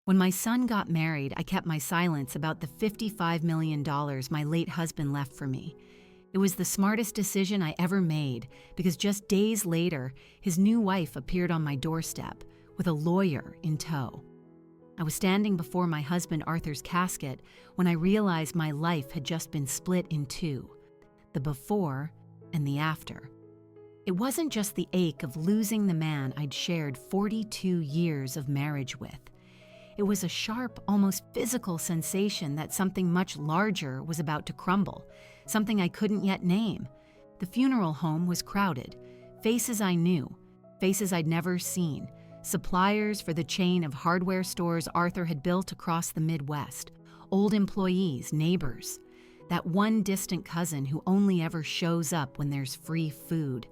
When my son got married, I kept my silence about the $55 million my late husband left for me. It was the smartest decision I ever made because just days later, his new wife appeared on my doorstep with a lawyer in tow. I was standing before my husband Arthur's casket when I realized my life had just been split in two, the before and the after. It wasn't just the ache of losing the man I'd shared 42 years of marriage with. It was a sharp, almost physical sensation that something much larger was about to crumble, something I couldn't yet name. The funeral home was crowded. Faces I knew, faces I'd never seen, suppliers for the chain of hardware stores Arthur had built across the Midwest, old employees, neighbors, that one distant cousin who only ever shows up when there's free food,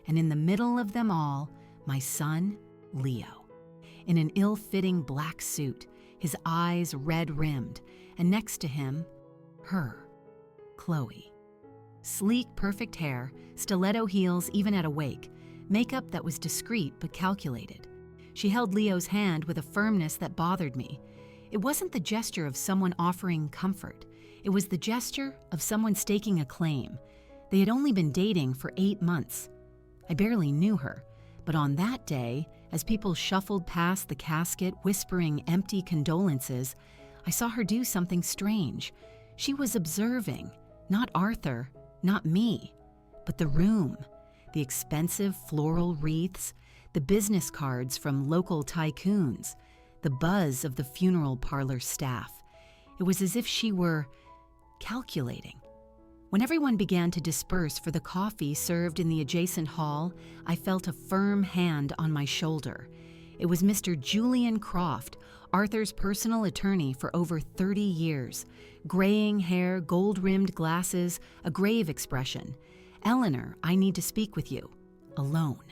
and in the middle of them all, my son, Leo. In an ill-fitting black suit, his eyes red-rimmed, and next to him, her, Chloe. Sleek, perfect hair, stiletto heels even at a wake, makeup that was discreet but calculated. She held Leo's hand with a firmness that bothered me. It wasn't the gesture of someone offering comfort. It was the gesture of someone staking a claim. They had only been dating for 8 months. I barely knew her. But on that day, as people shuffled past the casket whispering empty condolences, I saw her do something strange. She was observing, not Arthur, not me, but the room, the expensive floral wreaths, the business cards from local tycoons, the buzz of the funeral parlor staff. It was as if she were calculating. When everyone began to disperse for the coffee served in the adjacent hall, I felt a firm hand on my shoulder. It was Mr. Julian Croft, Arthur's personal attorney for over 30 years. Graying hair, gold-rimmed glasses, a grave expression. "Eleanor, I need to speak with you. Alone."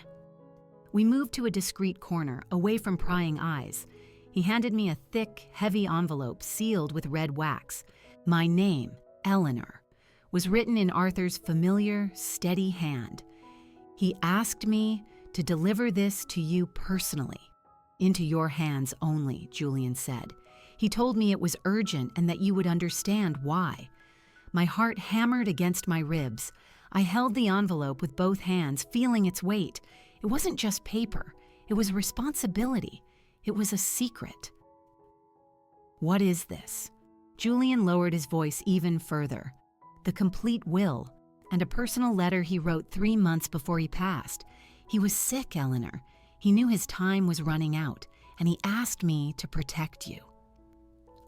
We moved to a discreet corner, away from prying eyes. He handed me a thick, heavy envelope sealed with red wax. My name, Eleanor, was written in Arthur's familiar, steady hand. He asked me to deliver this to you personally. "Into your hands only," Julian said. He told me it was urgent and that you would understand why. My heart hammered against my ribs. I held the envelope with both hands, feeling its weight. It wasn't just paper. It was responsibility. It was a secret. "What is this?" Julian lowered his voice even further. "The complete will, and a personal letter he wrote 3 months before he passed. He was sick, Eleanor. He knew his time was running out, and he asked me to protect you."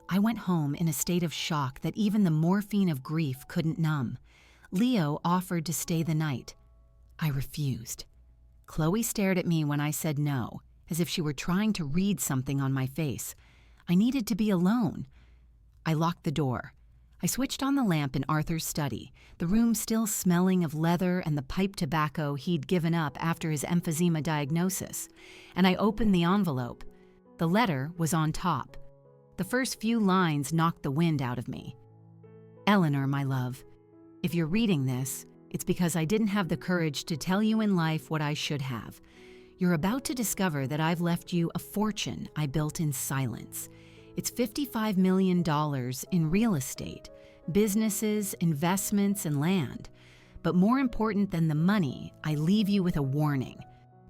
I went home in a state of shock that even the morphine of grief couldn't numb. Leo offered to stay the night. I refused. Chloe stared at me when I said no, as if she were trying to read something on my face. I needed to be alone. I locked the door. I switched on the lamp in Arthur's study, the room still smelling of leather and the pipe tobacco he'd given up after his emphysema diagnosis, and I opened the envelope. The letter was on top. The first few lines knocked the wind out of me. "Eleanor, my love, if you're reading this, it's because I didn't have the courage to tell you in life what I should have. You're about to discover that I've left you a fortune I built in silence. It's $55 million in real estate, businesses, investments, and land. But more important than the money, I leave you with a warning.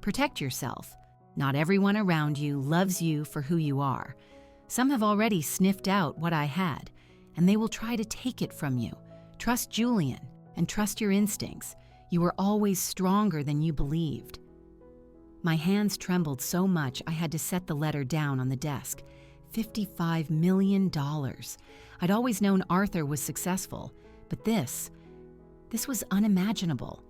Protect yourself. Not everyone around you loves you for who you are. Some have already sniffed out what I had, and they will try to take it from you. Trust Julian and trust your instincts. You were always stronger than you believed." My hands trembled so much I had to set the letter down on the desk. $55 million. I'd always known Arthur was successful, but this was unimaginable.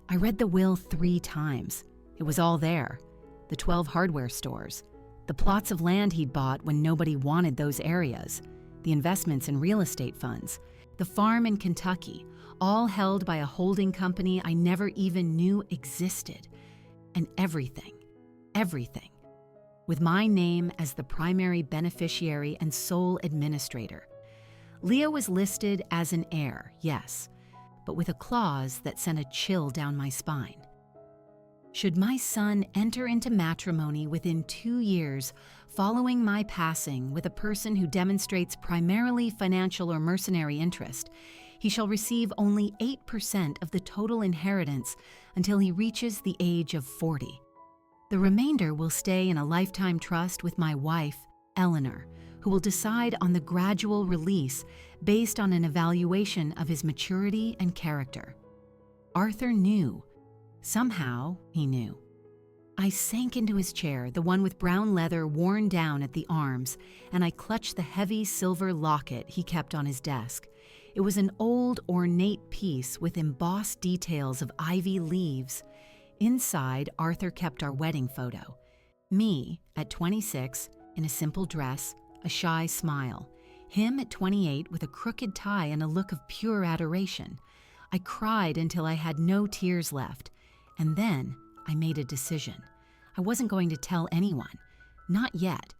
I read the will 3 times. It was all there. The 12 hardware stores, the plots of land he'd bought when nobody wanted those areas, the investments in real estate funds, the farm in Kentucky, all held by a holding company I never even knew existed. And everything, with my name as the primary beneficiary and sole administrator. Leo was listed as an heir, yes, but with a clause that sent a chill down my spine. Should my son enter into matrimony within 2 years following my passing with a person who demonstrates primarily financial or mercenary interest, he shall receive only 8% of the total inheritance until he reaches the age of 40. The remainder will stay in a lifetime trust with my wife, Eleanor, who will decide on the gradual release based on an evaluation of his maturity and character. Arthur knew. Somehow, he knew. I sank into his chair, the one with brown leather worn down at the arms, and I clutched the heavy silver locket he kept on his desk. It was an old, ornate piece with embossed details of ivy leaves. Inside, Arthur kept our wedding photo. Me, at 26, in a simple dress, a shy smile. Him at 28 with a crooked tie and a look of pure adoration. I cried until I had no tears left. And then I made a decision. I wasn't going to tell anyone. Not yet.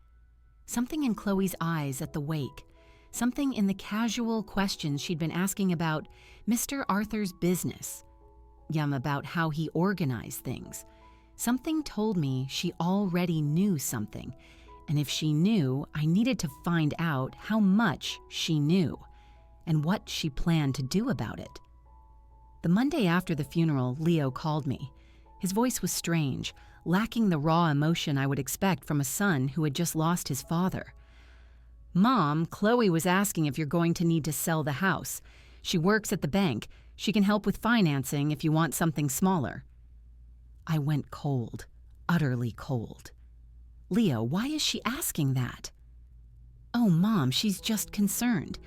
Something in Chloe's eyes at the wake. Something in the casual questions she'd been asking about Mr. Arthur's business. About how he organized things. Something told me she already knew something. And if she knew, I needed to find out how much she knew and what she planned to do about it. The Monday after the funeral, Leo called me. His voice was strange, lacking the raw emotion I would expect from a son who had just lost his father. "Mom, Chloe was asking if you're going to need to sell the house. She works at the bank. She can help with financing if you want something smaller." I went cold, utterly cold. "Leo, why is she asking that?" "Oh, Mom, she's just concerned.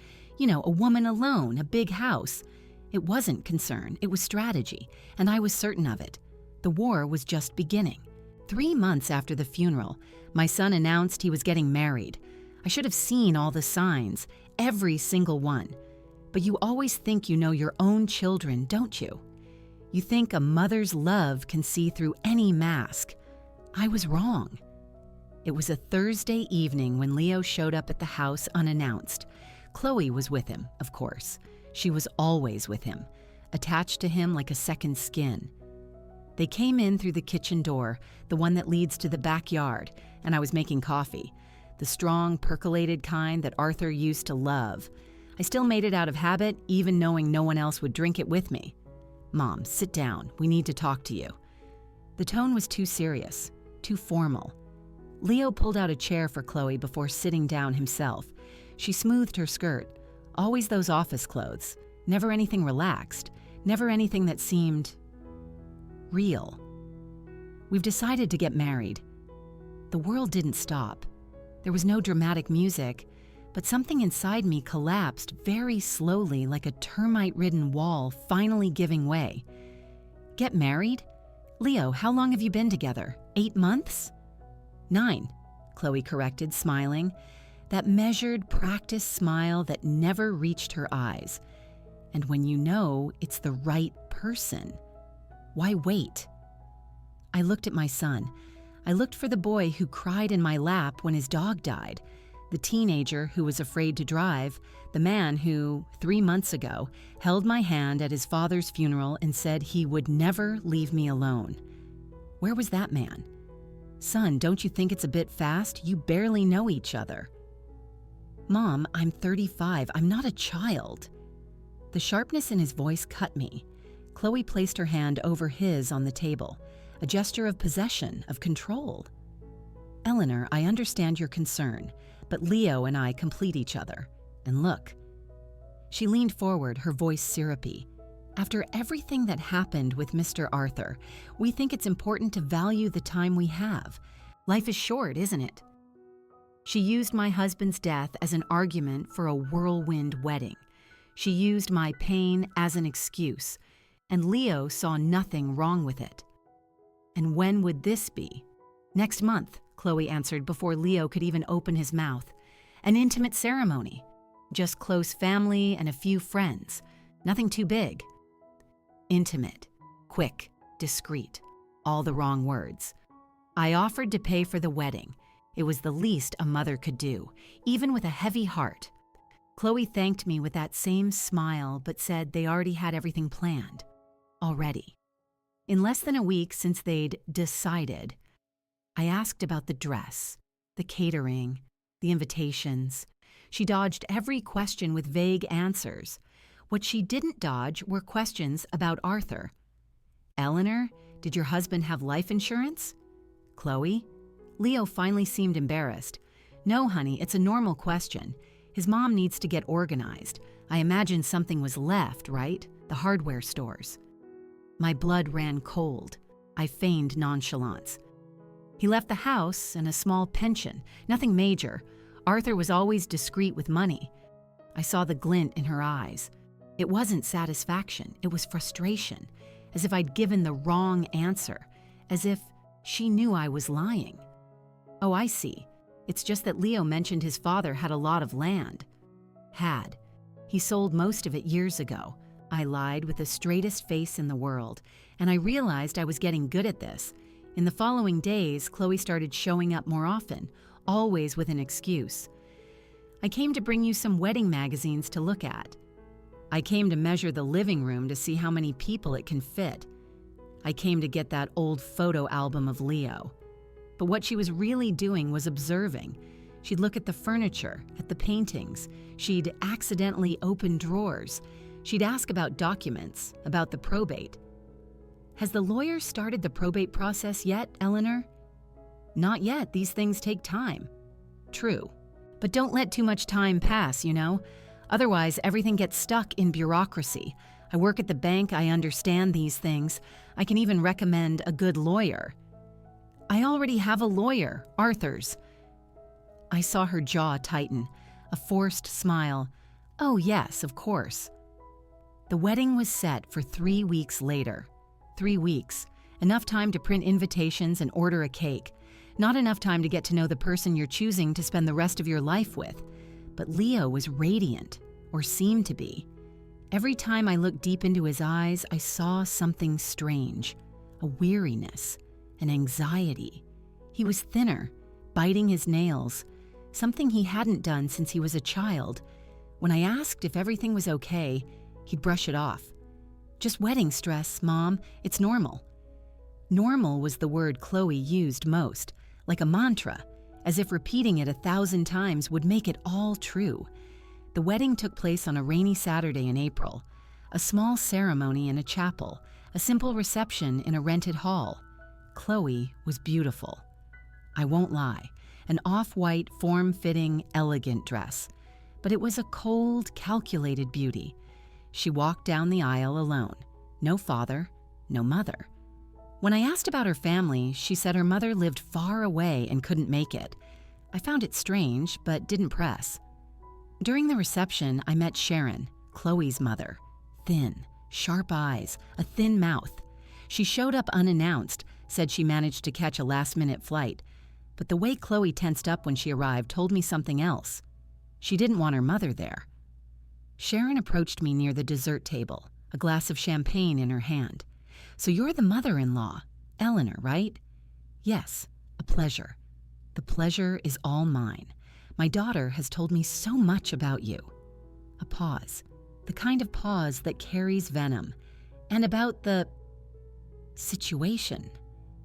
A woman alone, a big house." It wasn't concern, it was strategy, and I was certain of it. The war was just beginning. 3 months after the funeral, my son announced he was getting married. I should have seen all the signs, every single one. But you always think you know your own children, don't you? You think a mother's love can see through any mask. I was wrong. It was a Thursday evening when Leo showed up at the house unannounced. Chloe was with him, of course. She was always with him, attached to him like a second skin. They came in through the kitchen door, the one that leads to the backyard, and I was making coffee, the strong, percolated kind that Arthur used to love. I still made it out of habit, even knowing no one else would drink it with me. "Mom, sit down. We need to talk to you." The tone was too serious, too formal. Leo pulled out a chair for Chloe before sitting down himself. She smoothed her skirt. Always those office clothes. Never anything relaxed. Never anything that seemed real. "We've decided to get married." The world didn't stop. There was no dramatic music, but something inside me collapsed very slowly like a termite-ridden wall finally giving way. "Get married? Leo, how long have you been together? 8 months?" 9, Chloe corrected, smiling. That measured, practiced smile that never reached her eyes. And when you know it's the right person, why wait? I looked at my son. I looked for the boy who cried in my lap when his dog died, the teenager who was afraid to drive, the man who, 3 months ago, held my hand at his father's funeral and said he would never leave me alone. Where was that man? "Son, don't you think it's a bit fast? You barely know each other." "Mom, I'm 35. I'm not a child." The sharpness in his voice cut me. Chloe placed her hand over his on the table, a gesture of possession, of control. "Eleanor, I understand your concern, but Leo and I complete each other. And look." She leaned forward, her voice syrupy. "After everything that happened with Mr. Arthur, we think it's important to value the time we have. Life is short, isn't it?" She used my husband's death as an argument for a whirlwind wedding. She used my pain as an excuse, and Leo saw nothing wrong with it. "And when would this be?" "Next month," Chloe answered before Leo could even open his mouth. "An intimate ceremony. Just close family and a few friends. Nothing too big." Intimate, quick, discreet. All the wrong words. I offered to pay for the wedding. It was the least a mother could do, even with a heavy heart. Chloe thanked me with that same smile, but said they already had everything planned. Already. In less than a week since they'd decided, I asked about the dress, the catering, the invitations. She dodged every question with vague answers. What she didn't dodge were questions about Arthur. Eleanor, did your husband have life insurance? Chloe? Leo finally seemed embarrassed. No, honey, it's a normal question. His mom needs to get organized. I imagine something was left, right? The hardware stores. My blood ran cold. I feigned nonchalance. He left the house and a small pension, nothing major. Arthur was always discreet with money. I saw the glint in her eyes. It wasn't satisfaction, it was frustration, as if I'd given the wrong answer, as if she knew I was lying. Oh, I see. It's just that Leo mentioned his father had a lot of land. Had. He sold most of it years ago. I lied with the straightest face in the world, and I realized I was getting good at this. In the following days, Chloe started showing up more often, always with an excuse. I came to bring you some wedding magazines to look at. I came to measure the living room to see how many people it can fit. I came to get that old photo album of Leo. But what she was really doing was observing. She'd look at the furniture, at the paintings. She'd accidentally open drawers. She'd ask about documents, about the probate. Has the lawyer started the probate process yet, Eleanor? Not yet. These things take time. True. But don't let too much time pass, you know? Otherwise, everything gets stuck in bureaucracy. I work at the bank. I understand these things. I can even recommend a good lawyer. I already have a lawyer, Arthur's. I saw her jaw tighten, a forced smile. Oh, yes, of course. The wedding was set for 3 weeks later. 3 weeks. Enough time to print invitations and order a cake. Not enough time to get to know the person you're choosing to spend the rest of your life with. But Leo was radiant, or seemed to be. Every time I looked deep into his eyes, I saw something strange. A weariness, an anxiety. He was thinner, biting his nails, something he hadn't done since he was a child. When I asked if everything was okay, he'd brush it off. Just wedding stress, Mom. It's normal. Normal was the word Chloe used most, like a mantra, as if repeating it 1,000 times would make it all true. The wedding took place on a rainy Saturday in April. A small ceremony in a chapel, a simple reception in a rented hall. Chloe was beautiful. I won't lie, an off-white, form-fitting, elegant dress. But it was a cold, calculated beauty. She walked down the aisle alone. No father, no mother. When I asked about her family, she said her mother lived far away and couldn't make it. I found it strange, but didn't press. During the reception, I met Sharon, Chloe's mother. Thin, sharp eyes, a thin mouth. She showed up unannounced, said she managed to catch a last-minute flight. But the way Chloe tensed up when she arrived told me something else. She didn't want her mother there. Sharon approached me near the dessert table, a glass of champagne in her hand. So you're the mother-in-law, Eleanor, right? Yes, a pleasure. The pleasure is all mine. My daughter has told me so much about you. A pause, the kind of pause that carries venom. And about the situation.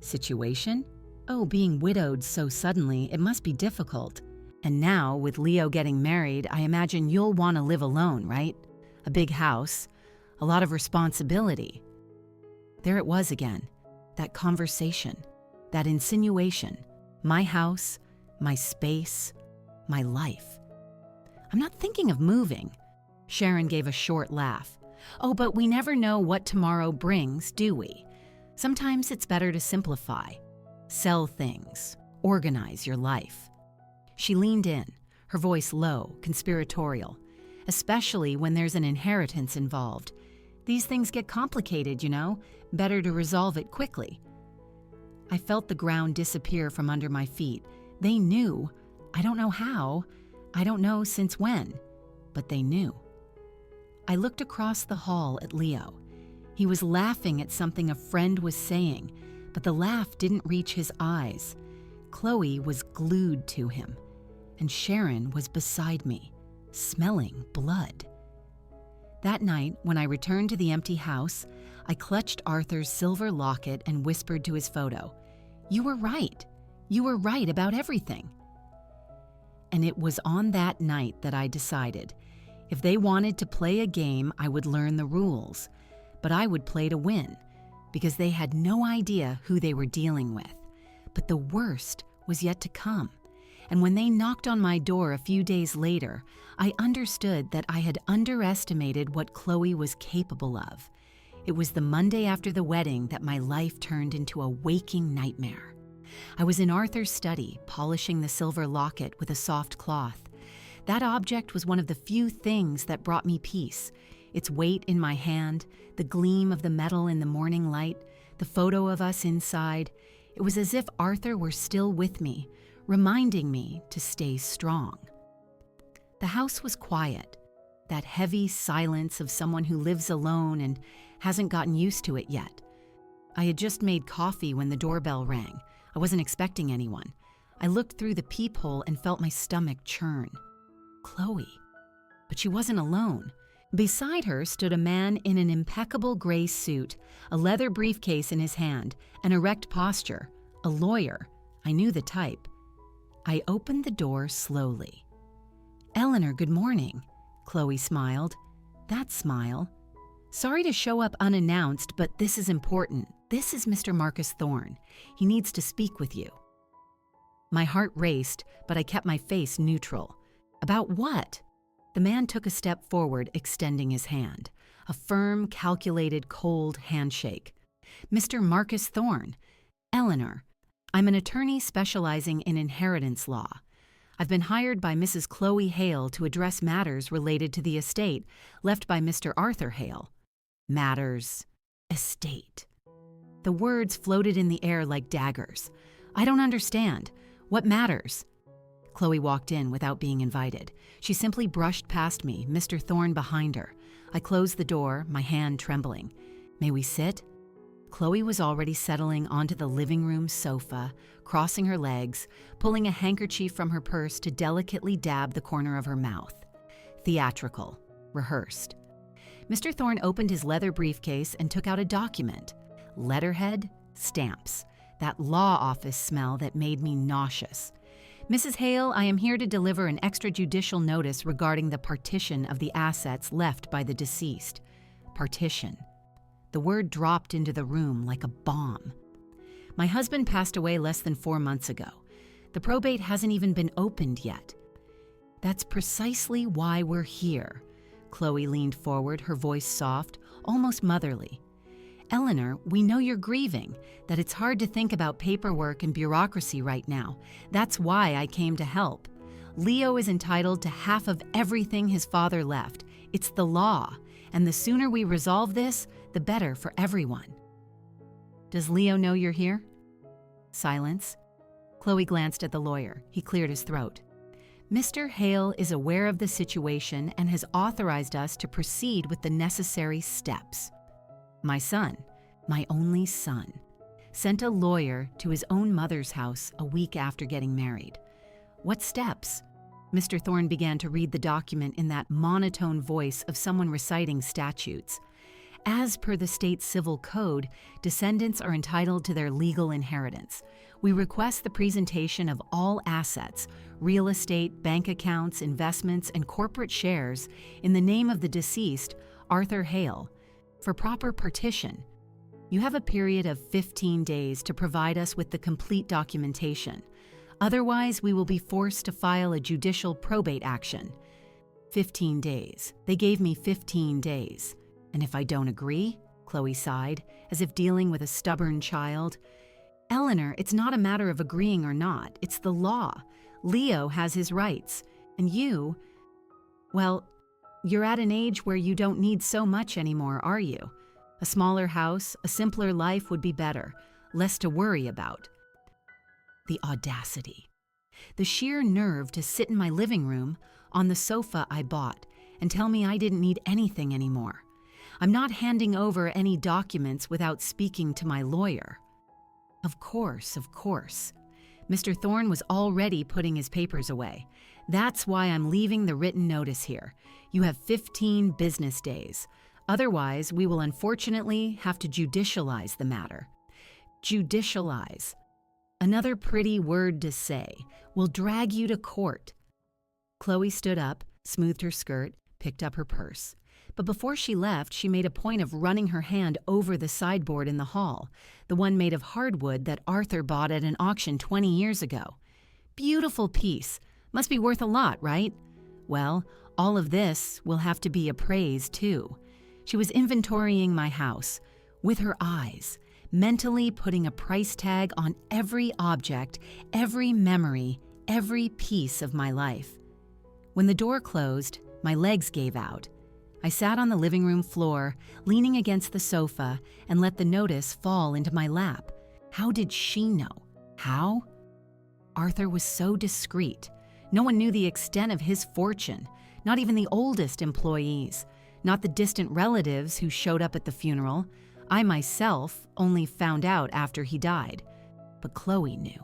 Situation? Oh, being widowed so suddenly, it must be difficult. And now, with Leo getting married, I imagine you'll want to live alone, right? A big house, a lot of responsibility. There it was again, that conversation, that insinuation. My house, my space, my life. I'm not thinking of moving. Sharon gave a short laugh. Oh, but we never know what tomorrow brings, do we? Sometimes it's better to simplify. Sell things. Organize your life. She leaned in, her voice low, conspiratorial, especially when there's an inheritance involved. These things get complicated, you know. Better to resolve it quickly. I felt the ground disappear from under my feet. They knew. I don't know how. I don't know since when. But they knew. I looked across the hall at Leo. He was laughing at something a friend was saying, but the laugh didn't reach his eyes. Chloe was glued to him, and Sharon was beside me, smelling blood. That night, when I returned to the empty house, I clutched Arthur's silver locket and whispered to his photo, "You were right. You were right about everything." And it was on that night that I decided, if they wanted to play a game, I would learn the rules, but I would play to win, because they had no idea who they were dealing with. But the worst was yet to come. And when they knocked on my door a few days later, I understood that I had underestimated what Chloe was capable of. It was the Monday after the wedding that my life turned into a waking nightmare. I was in Arthur's study, polishing the silver locket with a soft cloth. That object was one of the few things that brought me peace. Its weight in my hand, the gleam of the metal in the morning light, the photo of us inside. It was as if Arthur were still with me, reminding me to stay strong. The house was quiet, that heavy silence of someone who lives alone and hasn't gotten used to it yet. I had just made coffee when the doorbell rang. I wasn't expecting anyone. I looked through the peephole and felt my stomach churn. Chloe. But she wasn't alone. Beside her stood a man in an impeccable gray suit, a leather briefcase in his hand, an erect posture, a lawyer. I knew the type. I opened the door slowly. "Eleanor, good morning." Chloe smiled. That smile. "Sorry to show up unannounced, but this is important. This is Mr. Marcus Thorne. He needs to speak with you." My heart raced, but I kept my face neutral. About what? The man took a step forward, extending his hand. A firm, calculated, cold handshake. "Mr. Marcus Thorne. Eleanor, I'm an attorney specializing in inheritance law. I've been hired by Mrs. Chloe Hale to address matters related to the estate left by Mr. Arthur Hale." Matters. Estate. The words floated in the air like daggers. "I don't understand. What matters?" Chloe walked in without being invited. She simply brushed past me, Mr. Thorne behind her. I closed the door, my hand trembling. "May we sit?" Chloe was already settling onto the living room sofa, crossing her legs, pulling a handkerchief from her purse to delicately dab the corner of her mouth. Theatrical. Rehearsed. Mr. Thorne opened his leather briefcase and took out a document. Letterhead, stamps. That law office smell that made me nauseous. "Mrs. Hale, I am here to deliver an extrajudicial notice regarding the partition of the assets left by the deceased." Partition. The word dropped into the room like a bomb. "My husband passed away less than 4 months ago. The probate hasn't even been opened yet." "That's precisely why we're here." Chloe leaned forward, her voice soft, almost motherly. "Eleanor, we know you're grieving, that it's hard to think about paperwork and bureaucracy right now. That's why I came to help. Leo is entitled to half of everything his father left. It's the law, and the sooner we resolve this, the better for everyone." "Does Leo know you're here?" Silence. Chloe glanced at the lawyer. He cleared his throat. "Mr. Hale is aware of the situation and has authorized us to proceed with the necessary steps. My son, my only son, sent a lawyer to his own mother's house a week after getting married. What steps?" Mr. Thorne began to read the document in that monotone voice of someone reciting statutes. "As per the state civil code, descendants are entitled to their legal inheritance. We request the presentation of all assets, real estate, bank accounts, investments, and corporate shares in the name of the deceased, Arthur Hale, for proper partition. You have a period of 15 days to provide us with the complete documentation. Otherwise, we will be forced to file a judicial probate action." 15 days. They gave me 15 days. "And if I don't agree?" Chloe sighed, as if dealing with a stubborn child. "Eleanor, it's not a matter of agreeing or not. It's the law. Leo has his rights. And you, well, you're at an age where you don't need so much anymore, are you? A smaller house, a simpler life would be better, less to worry about." The audacity. The sheer nerve to sit in my living room, on the sofa I bought, and tell me I didn't need anything anymore. I'm not handing over any documents without speaking to my lawyer. Of course, of course. Mr. Thorne was already putting his papers away. "That's why I'm leaving the written notice here. You have 15 business days. Otherwise, we will unfortunately have to judicialize the matter. Judicialize. Another pretty word to say. We'll drag you to court. Chloe stood up, smoothed her skirt, picked up her purse. But before she left, she made a point of running her hand over the sideboard in the hall, the one made of hardwood that Arthur bought at an auction 20 years ago. Beautiful piece. Must be worth a lot, right? Well, all of this will have to be appraised, too. She was inventorying my house, with her eyes, mentally putting a price tag on every object, every memory, every piece of my life. When the door closed, my legs gave out. I sat on the living room floor, leaning against the sofa, and let the notice fall into my lap. How did she know? How? Arthur was so discreet. No one knew the extent of his fortune, not even the oldest employees, not the distant relatives who showed up at the funeral. I myself only found out after he died. But Chloe knew.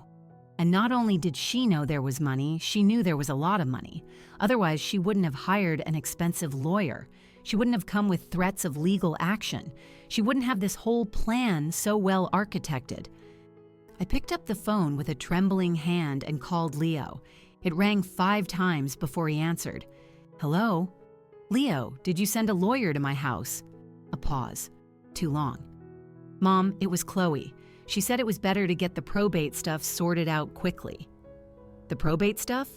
And not only did she know there was money, she knew there was a lot of money. Otherwise, she wouldn't have hired an expensive lawyer. She wouldn't have come with threats of legal action. She wouldn't have this whole plan so well architected. I picked up the phone with a trembling hand and called Leo. It rang 5 times before he answered. Hello? Leo, did you send a lawyer to my house? A pause. Too long. Mom, it was Chloe. She said it was better to get the probate stuff sorted out quickly. The probate stuff?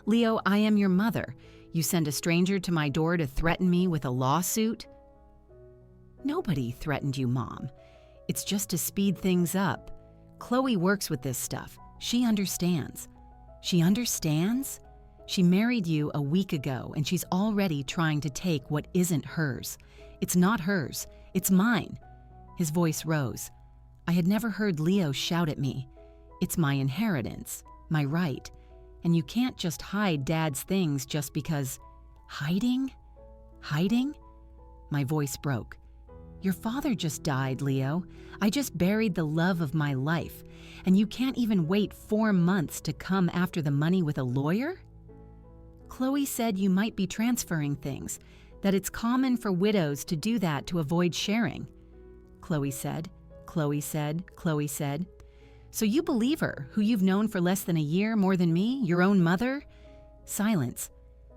Leo, I am your mother. You send a stranger to my door to threaten me with a lawsuit? Nobody threatened you, Mom. It's just to speed things up. Chloe works with this stuff. She understands. She understands? She married you a week ago, and she's already trying to take what isn't hers. It's not hers. It's mine. His voice rose. I had never heard Leo shout at me. It's my inheritance, my right. And you can't just hide Dad's things just because... Hiding? Hiding? My voice broke. Your father just died, Leo. I just buried the love of my life. And you can't even wait 4 months to come after the money with a lawyer? Chloe said you might be transferring things, that it's common for widows to do that to avoid sharing. Chloe said, Chloe said, Chloe said. So you believe her, who you've known for less than a year more than me, your own mother? Silence.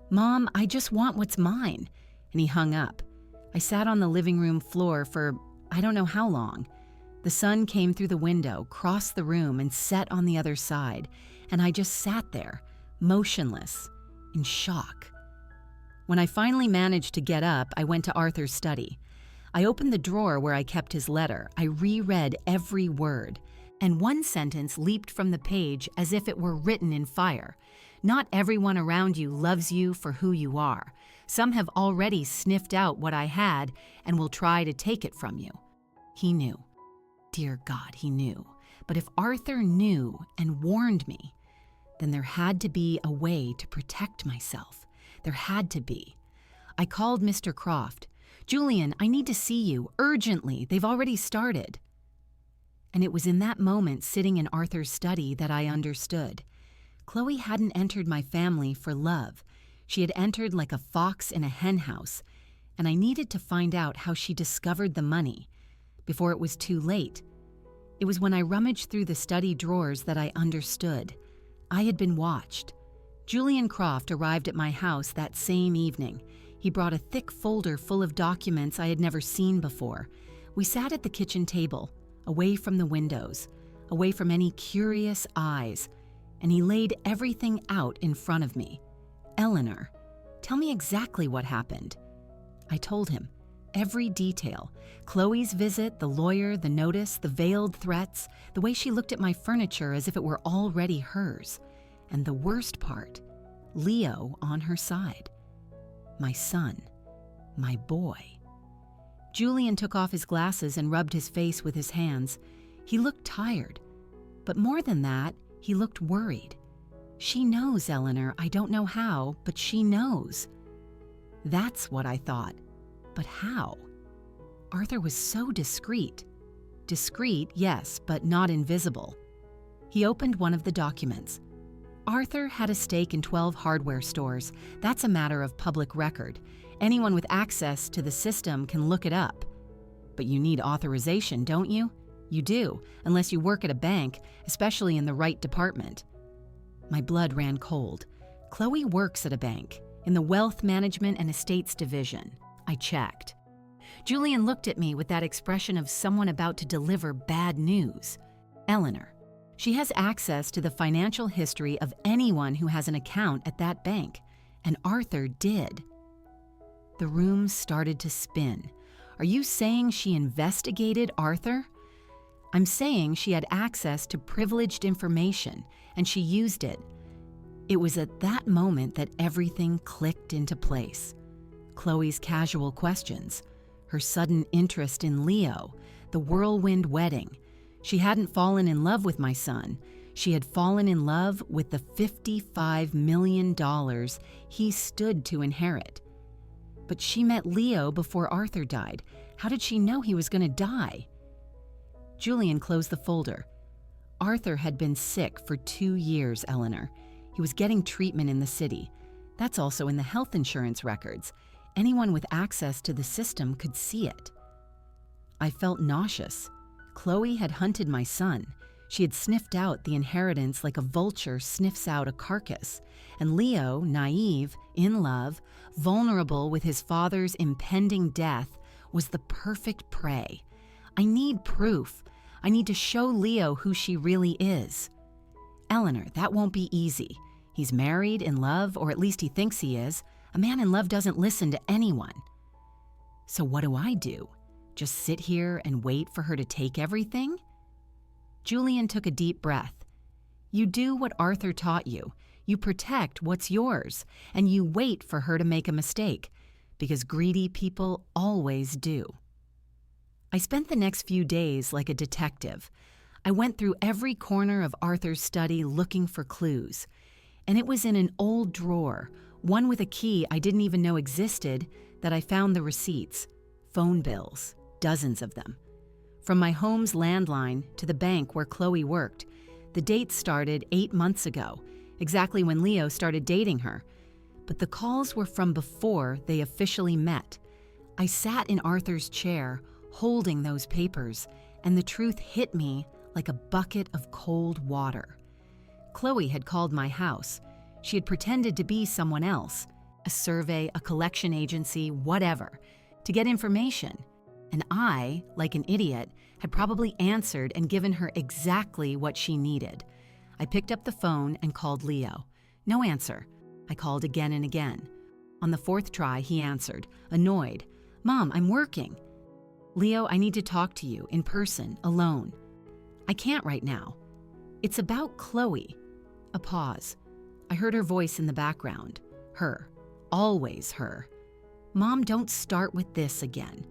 Mom, I just want what's mine. And he hung up. I sat on the living room floor for I don't know how long. The sun came through the window, crossed the room, and set on the other side, and I just sat there, motionless, in shock. When I finally managed to get up, I went to Arthur's study. I opened the drawer where I kept his letter. I reread every word, and one sentence leaped from the page as if it were written in fire. Not everyone around you loves you for who you are. Some have already sniffed out what I had and will try to take it from you. He knew. Dear God, he knew. But if Arthur knew and warned me, then there had to be a way to protect myself. There had to be. I called Mr. Croft. Julian, I need to see you, urgently. They've already started. And it was in that moment, sitting in Arthur's study, that I understood. Chloe hadn't entered my family for love. She had entered like a fox in a henhouse, and I needed to find out how she discovered the money before it was too late. It was when I rummaged through the study drawers that I understood. I had been watched. Julian Croft arrived at my house that same evening. He brought a thick folder full of documents I had never seen before. We sat at the kitchen table, away from the windows, away from any curious eyes, and he laid everything out in front of me. Eleanor, tell me exactly what happened. I told him. Every detail. Chloe's visit, the lawyer, the notice, the veiled threats, the way she looked at my furniture as if it were already hers. And the worst part, Leo on her side. My son. My boy. Julian took off his glasses and rubbed his face with his hands. He looked tired. But more than that, he looked worried. She knows, Eleanor. I don't know how, but she knows. That's what I thought. But how? Arthur was so discreet. Discreet, yes, but not invisible. He opened one of the documents. Arthur had a stake in 12 hardware stores. That's a matter of public record. Anyone with access to the system can look it up. But you need authorization, don't you? You do, unless you work at a bank, especially in the right department. My blood ran cold. Chloe works at a bank, in the Wealth Management and Estates Division. I checked. Julian looked at me with that expression of someone about to deliver bad news. Eleanor. She has access to the financial history of anyone who has an account at that bank, and Arthur did. The room started to spin. Are you saying she investigated Arthur? I'm saying she had access to privileged information, and she used it. It was at that moment that everything clicked into place. Chloe's casual questions, her sudden interest in Leo, the whirlwind wedding. She hadn't fallen in love with my son. She had fallen in love with the $55 million he stood to inherit. But she met Leo before Arthur died. How did she know he was going to die? Julian closed the folder. Arthur had been sick for 2 years, Eleanor. He was getting treatment in the city. That's also in the health insurance records. Anyone with access to the system could see it. I felt nauseous. Chloe had hunted my son. She had sniffed out the inheritance like a vulture sniffs out a carcass. And Leo, naive, in love, vulnerable with his father's impending death, was the perfect prey. I need proof. I need to show Leo who she really is. Eleanor, that won't be easy. He's married, in love, or at least he thinks he is. A man in love doesn't listen to anyone. So what do? Just sit here and wait for her to take everything? Julian took a deep breath. You do what Arthur taught you. You protect what's yours, and you wait for her to make a mistake, because greedy people always do. I spent the next few days like a detective. I went through every corner of Arthur's study looking for clues. And it was in an old drawer, one with a key I didn't even know existed, that I found the receipts, phone bills, dozens of them. From my home's landline to the bank where Chloe worked, the date started 8 months ago, exactly when Leo started dating her. But the calls were from before they officially met. I sat in Arthur's chair, holding those papers, and the truth hit me like a bucket of cold water. Chloe had called my house. She had pretended to be someone else, a survey, a collection agency, whatever, to get information. And I, like an idiot, had probably answered and given her exactly what she needed. I picked up the phone and called Leo. No answer. I called again and again. On the 4th try, he answered, annoyed. Mom, I'm working. Leo, I need to talk to you, in person, alone. I can't right now. It's about Chloe. A pause. I heard her voice in the background. Her. Always her. Mom, don't start with this again.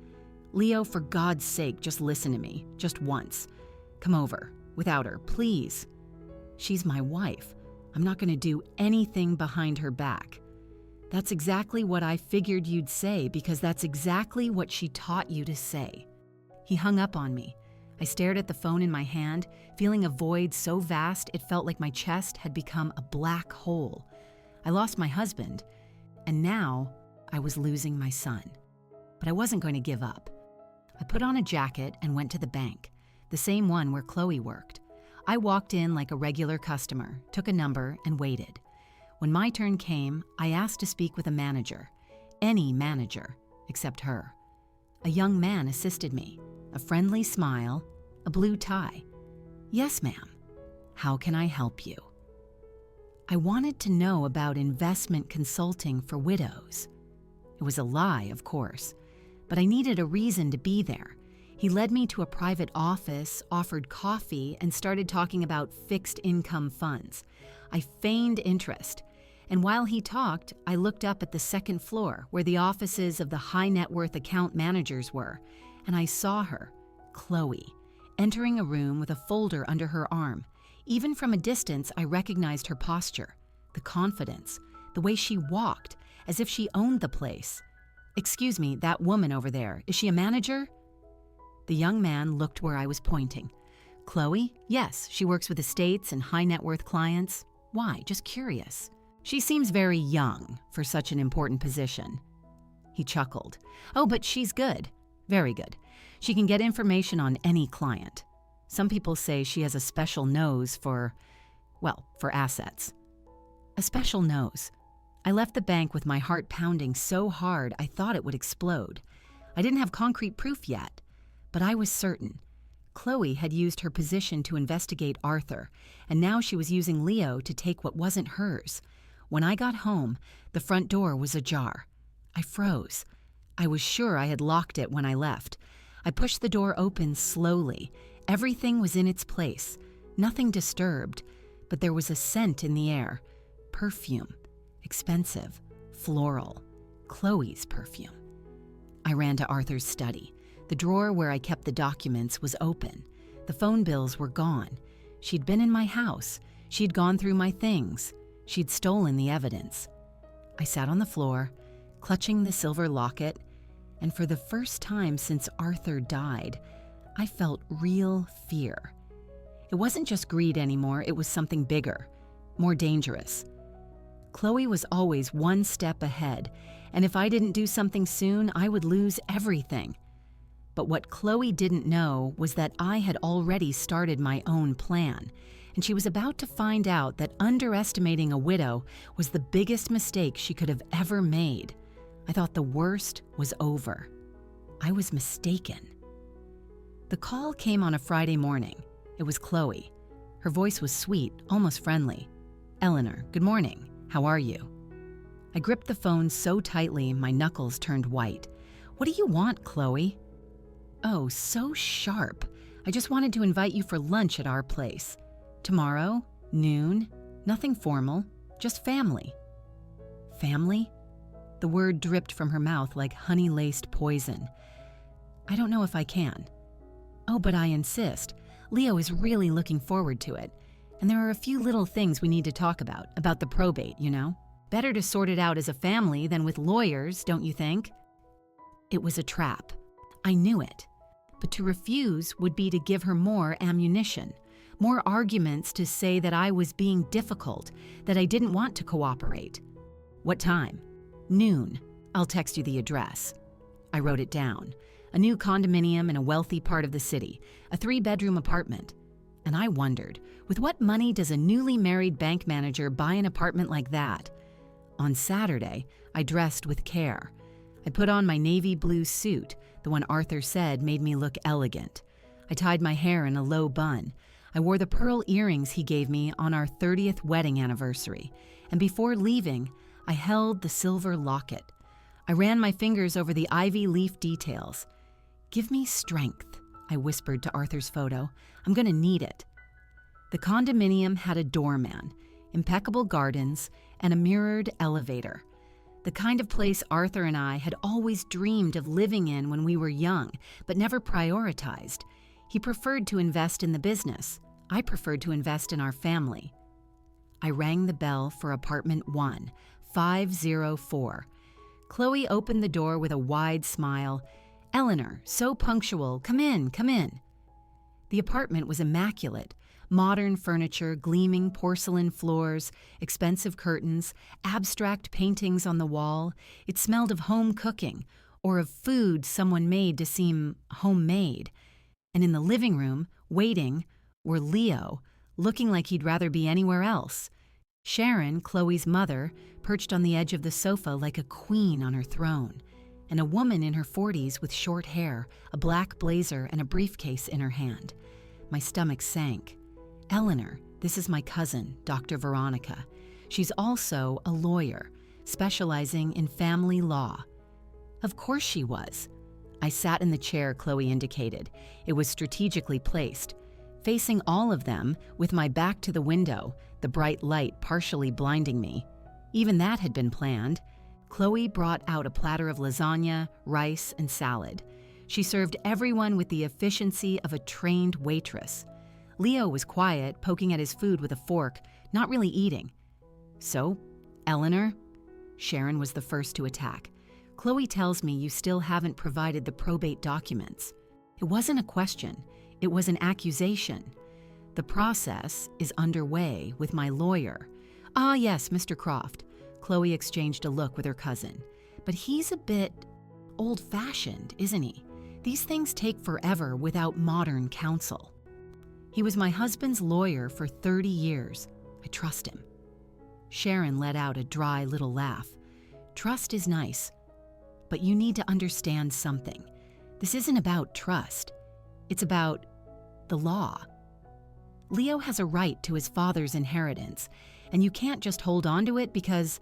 Leo, for God's sake, just listen to me. Just once. Come over. Without her, please. She's my wife. I'm not going to do anything behind her back. That's exactly what I figured you'd say, because that's exactly what she taught you to say. He hung up on me. I stared at the phone in my hand, feeling a void so vast it felt like my chest had become a black hole. I lost my husband, and now I was losing my son. But I wasn't going to give up. I put on a jacket and went to the bank, the same one where Chloe worked. I walked in like a regular customer, took a number, and waited. When my turn came, I asked to speak with a manager. Any manager, except her. A young man assisted me, a friendly smile, a blue tie. Yes, ma'am. How can I help you? I wanted to know about investment consulting for widows. It was a lie, of course, but I needed a reason to be there. He led me to a private office, offered coffee, and started talking about fixed income funds. I feigned interest. And while he talked, I looked up at the 2nd floor where the offices of the high net worth account managers were, and I saw her, Chloe, entering a room with a folder under her arm. Even from a distance, I recognized her posture, the confidence, the way she walked, as if she owned the place. Excuse me, that woman over there, is she a manager? The young man looked where I was pointing. Chloe? Yes, she works with estates and high net worth clients. Why? Just curious. She seems very young for such an important position. He chuckled. Oh, but she's good. Very good. She can get information on any client. Some people say she has a special nose for assets. A special nose. I left the bank with my heart pounding so hard I thought it would explode. I didn't have concrete proof yet, but I was certain. Chloe had used her position to investigate Arthur, and now she was using Leo to take what wasn't hers. When I got home, the front door was ajar. I froze. I was sure I had locked it when I left. I pushed the door open slowly. Everything was in its place, nothing disturbed, but there was a scent in the air. Perfume. Expensive. Floral. Chloe's perfume. I ran to Arthur's study. The drawer where I kept the documents was open. The phone bills were gone. She'd been in my house. She'd gone through my things. She'd stolen the evidence. I sat on the floor, clutching the silver locket, and for the first time since Arthur died, I felt real fear. It wasn't just greed anymore, it was something bigger, more dangerous. Chloe was always one step ahead, and if I didn't do something soon, I would lose everything. But what Chloe didn't know was that I had already started my own plan, and she was about to find out that underestimating a widow was the biggest mistake she could have ever made. I thought the worst was over. I was mistaken. The call came on a Friday morning. It was Chloe. Her voice was sweet, almost friendly. Eleanor, good morning. How are you? I gripped the phone so tightly my knuckles turned white. What do you want, Chloe? Oh, so sharp. I just wanted to invite you for lunch at our place. Tomorrow, noon, nothing formal, just family. Family? The word dripped from her mouth like honey-laced poison. I don't know if I can. Oh, but I insist. Leo is really looking forward to it. And there are a few little things we need to talk about the probate, you know? Better to sort it out as a family than with lawyers, don't you think? It was a trap. I knew it. But to refuse would be to give her more ammunition, more arguments to say that I was being difficult, that I didn't want to cooperate. What time? Noon. I'll text you the address. I wrote it down. A new condominium in a wealthy part of the city, a 3-bedroom apartment. And I wondered, with what money does a newly married bank manager buy an apartment like that? On Saturday, I dressed with care. I put on my navy blue suit, the one Arthur said made me look elegant. I tied my hair in a low bun. I wore the pearl earrings he gave me on our 30th wedding anniversary. And before leaving, I held the silver locket. I ran my fingers over the ivy leaf details. Give me strength, I whispered to Arthur's photo. I'm going to need it. The condominium had a doorman, impeccable gardens, and a mirrored elevator. The kind of place Arthur and I had always dreamed of living in when we were young, but never prioritized. He preferred to invest in the business. I preferred to invest in our family. I rang the bell for apartment 1, 504. Chloe opened the door with a wide smile. Eleanor, so punctual, come in, come in. The apartment was immaculate. Modern furniture, gleaming porcelain floors, expensive curtains, abstract paintings on the wall. It smelled of home cooking, or of food someone made to seem homemade. And in the living room, waiting, were Leo, looking like he'd rather be anywhere else. Sharon, Chloe's mother, perched on the edge of the sofa like a queen on her throne. And a woman in her 40s with short hair, a black blazer, and a briefcase in her hand. My stomach sank. Eleanor, this is my cousin, Dr. Veronica. She's also a lawyer, specializing in family law. Of course she was. I sat in the chair Chloe indicated. It was strategically placed, facing all of them with my back to the window, the bright light partially blinding me. Even that had been planned. Chloe brought out a platter of lasagna, rice, and salad. She served everyone with the efficiency of a trained waitress. Leo was quiet, poking at his food with a fork, not really eating. So, Eleanor? Sharon was the first to attack. Chloe tells me you still haven't provided the probate documents. It wasn't a question. It was an accusation. The process is underway with my lawyer. Ah, yes, Mr. Croft. Chloe exchanged a look with her cousin. But he's a bit old-fashioned, isn't he? These things take forever without modern counsel. He was my husband's lawyer for 30 years. I trust him. Sharon let out a dry little laugh. Trust is nice, but you need to understand something. This isn't about trust. It's about the law. Leo has a right to his father's inheritance, and you can't just hold on to it because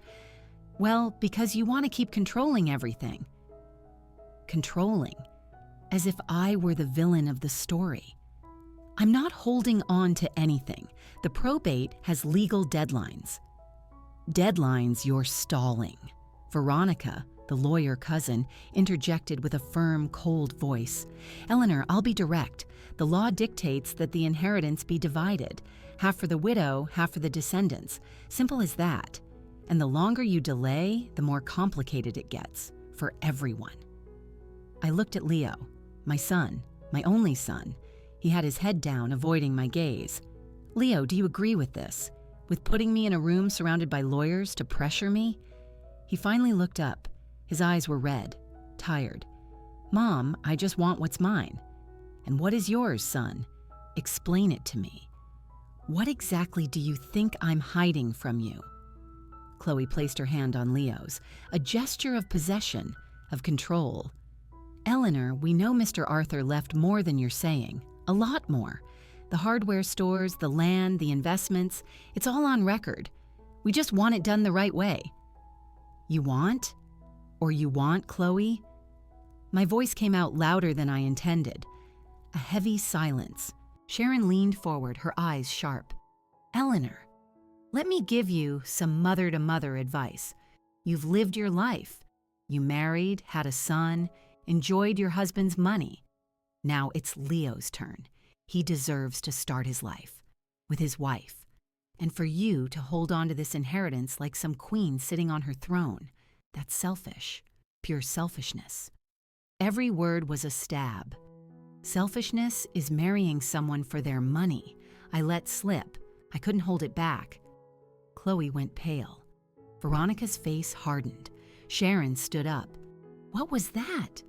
you want to keep controlling everything. Controlling, as if I were the villain of the story. I'm not holding on to anything. The probate has legal deadlines. Deadlines you're stalling. Veronica, the lawyer cousin, interjected with a firm, cold voice. Eleanor, I'll be direct. The law dictates that the inheritance be divided, half for the widow, half for the descendants. Simple as that. And the longer you delay, the more complicated it gets, for everyone. I looked at Leo, my son, my only son. He had his head down, avoiding my gaze. Leo, do you agree with this? With putting me in a room surrounded by lawyers to pressure me? He finally looked up. His eyes were red, tired. Mom, I just want what's mine. And what is yours, son? Explain it to me. What exactly do you think I'm hiding from you? Chloe placed her hand on Leo's, a gesture of possession, of control. Eleanor, we know Mr. Arthur left more than you're saying, a lot more. The hardware stores, the land, the investments, it's all on record. We just want it done the right way. You want? Or you want, Chloe? My voice came out louder than I intended. A heavy silence. Sharon leaned forward, her eyes sharp. Eleanor, let me give you some mother-to-mother advice. You've lived your life. You married, had a son, enjoyed your husband's money. Now it's Leo's turn. He deserves to start his life with his wife. And for you to hold on to this inheritance like some queen sitting on her throne, that's selfish, pure selfishness. Every word was a stab. Selfishness is marrying someone for their money. I let slip. I couldn't hold it back. Chloe went pale. Veronica's face hardened. Sharon stood up. What was that?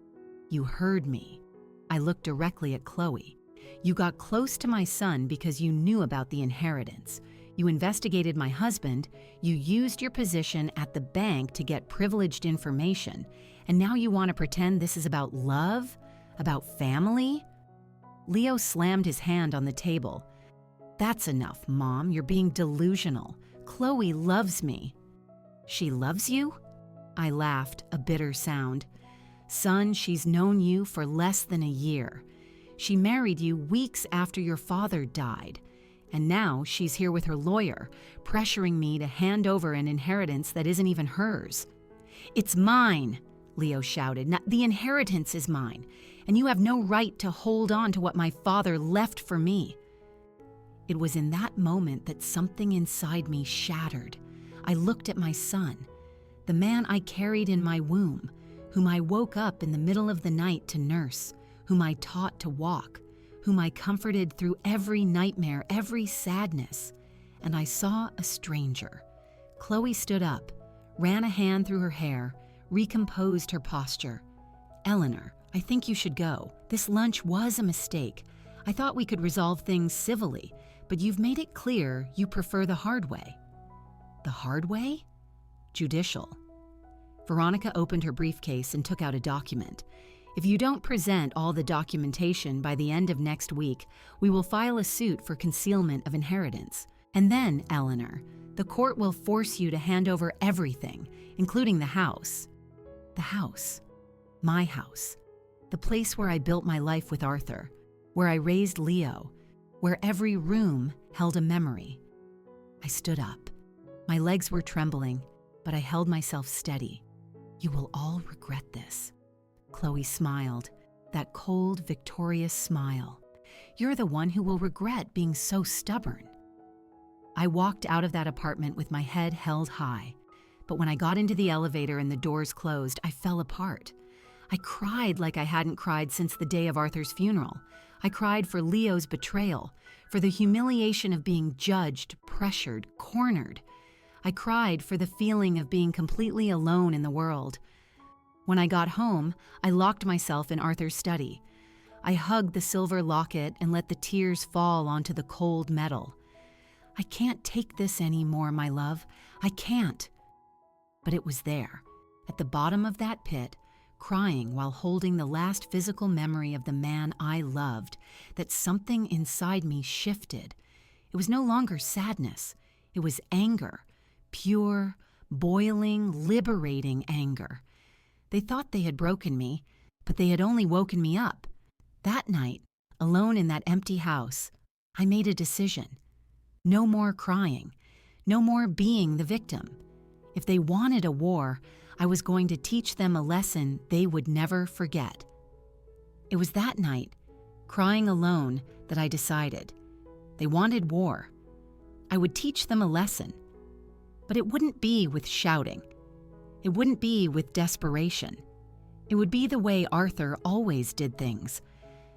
You heard me. I looked directly at Chloe. You got close to my son because you knew about the inheritance. You investigated my husband, you used your position at the bank to get privileged information, and now you want to pretend this is about love? About family? Leo slammed his hand on the table. That's enough, Mom. You're being delusional. Chloe loves me. She loves you? I laughed, a bitter sound. Son, she's known you for less than a year. She married you weeks after your father died. And now she's here with her lawyer, pressuring me to hand over an inheritance that isn't even hers. It's mine, Leo shouted. The inheritance is mine, and you have no right to hold on to what my father left for me. It was in that moment that something inside me shattered. I looked at my son, the man I carried in my womb, whom I woke up in the middle of the night to nurse, whom I taught to walk, whom I comforted through every nightmare, every sadness. And I saw a stranger. Chloe stood up, ran a hand through her hair, recomposed her posture. Eleanor, I think you should go. This lunch was a mistake. I thought we could resolve things civilly, but you've made it clear you prefer the hard way. The hard way? Judicial. Veronica opened her briefcase and took out a document. If you don't present all the documentation by the end of next week, we will file a suit for concealment of inheritance. And then, Eleanor, the court will force you to hand over everything, including the house. The house. My house. The place where I built my life with Arthur, where I raised Leo, where every room held a memory. I stood up. My legs were trembling, but I held myself steady. You will all regret this. Chloe smiled, that cold, victorious smile. You're the one who will regret being so stubborn. I walked out of that apartment with my head held high, but when I got into the elevator and the doors closed, I fell apart. I cried like I hadn't cried since the day of Arthur's funeral. I cried for Leo's betrayal, for the humiliation of being judged, pressured, cornered. I cried for the feeling of being completely alone in the world. When I got home, I locked myself in Arthur's study. I hugged the silver locket and let the tears fall onto the cold metal. I can't take this anymore, my love. I can't. But it was there, at the bottom of that pit, crying while holding the last physical memory of the man I loved, that something inside me shifted. It was no longer sadness. It was anger. Pure, boiling, liberating anger. They thought they had broken me, but they had only woken me up. That night, alone in that empty house, I made a decision. No more crying. No more being the victim. If they wanted a war, I was going to teach them a lesson they would never forget. It was that night, crying alone, that I decided. They wanted war. I would teach them a lesson. But it wouldn't be with shouting. It wouldn't be with desperation. It would be the way Arthur always did things.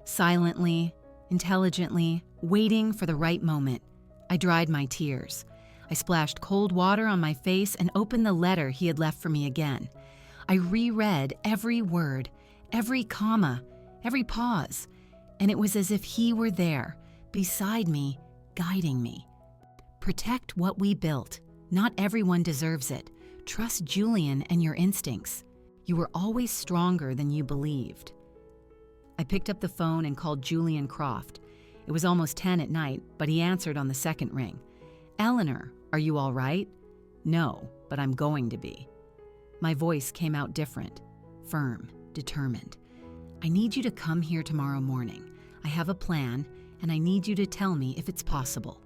Silently, intelligently, waiting for the right moment. I dried my tears. I splashed cold water on my face and opened the letter he had left for me again. I reread every word, every comma, every pause, and it was as if he were there, beside me, guiding me. Protect what we built. Not everyone deserves it. Trust Julian and your instincts. You were always stronger than you believed. I picked up the phone and called Julian Croft. It was almost 10 at night, but he answered on the second ring. "Eleanor, are you all right?" "No, but I'm going to be." My voice came out different, firm, determined. "I need you to come here tomorrow morning. I have a plan, and I need you to tell me if it's possible."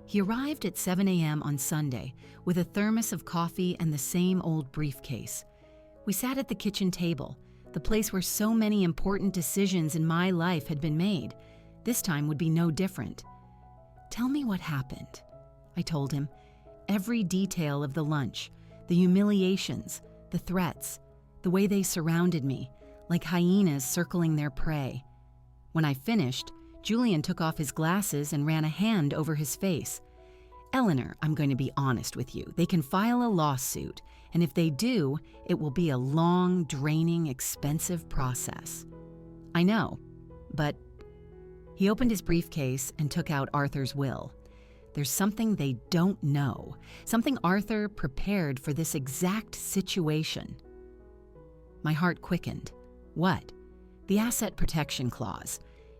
He arrived at 7 a.m. on Sunday with a thermos of coffee and the same old briefcase. We sat at the kitchen table, the place where so many important decisions in my life had been made. This time would be no different. "Tell me what happened," I told him. Every detail of the lunch, the humiliations, the threats, the way they surrounded me, like hyenas circling their prey. When I finished, Julian took off his glasses and ran a hand over his face. "Eleanor, I'm going to be honest with you. They can file a lawsuit, and if they do, it will be a long, draining, expensive process." "I know, but..." He opened his briefcase and took out Arthur's will. There's something they don't know, something Arthur prepared for this exact situation. My heart quickened. What? The Asset Protection Clause.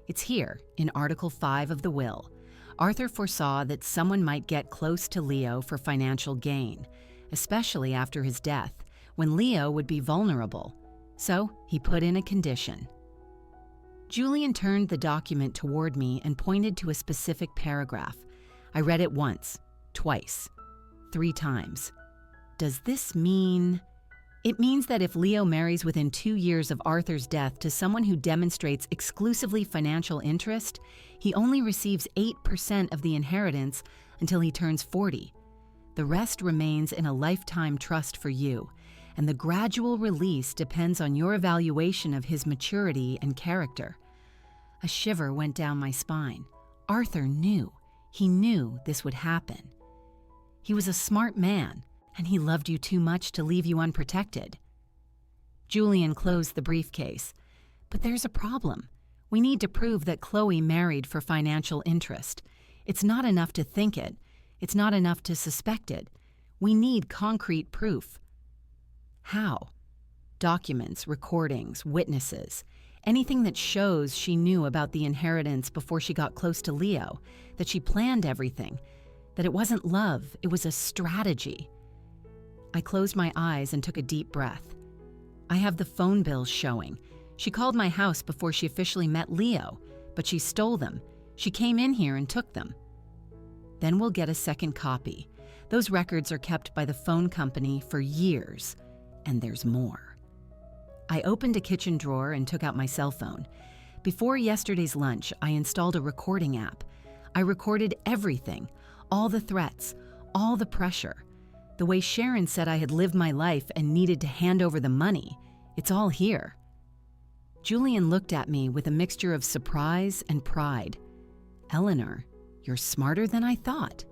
It's here, in Article 5 of the will. Arthur foresaw that someone might get close to Leo for financial gain, especially after his death, when Leo would be vulnerable. So he put in a condition. Julian turned the document toward me and pointed to a specific paragraph. I read it once, twice, 3 times. Does this mean... It means that if Leo marries within 2 years of Arthur's death to someone who demonstrates exclusively financial interest, he only receives 8% of the inheritance until he turns 40. The rest remains in a lifetime trust for you, and the gradual release depends on your evaluation of his maturity and character. A shiver went down my spine. Arthur knew. He knew this would happen. He was a smart man, and he loved you too much to leave you unprotected. Julian closed the briefcase. But there's a problem. We need to prove that Chloe married for financial interest. It's not enough to think it. It's not enough to suspect it. We need concrete proof. How? Documents, recordings, witnesses. Anything that shows she knew about the inheritance before she got close to Leo, that she planned everything, that it wasn't love, it was a strategy. I closed my eyes and took a deep breath. I have the phone bills showing. She called my house before she officially met Leo, but she stole them. She came in here and took them. Then we'll get a second copy. Those records are kept by the phone company for years, and there's more. I opened a kitchen drawer and took out my cell phone. Before yesterday's lunch, I installed a recording app. I recorded everything, all the threats, all the pressure. The way Sharon said I had lived my life and needed to hand over the money. It's all here. Julian looked at me with a mixture of surprise and pride. "Eleanor, you're smarter than I thought."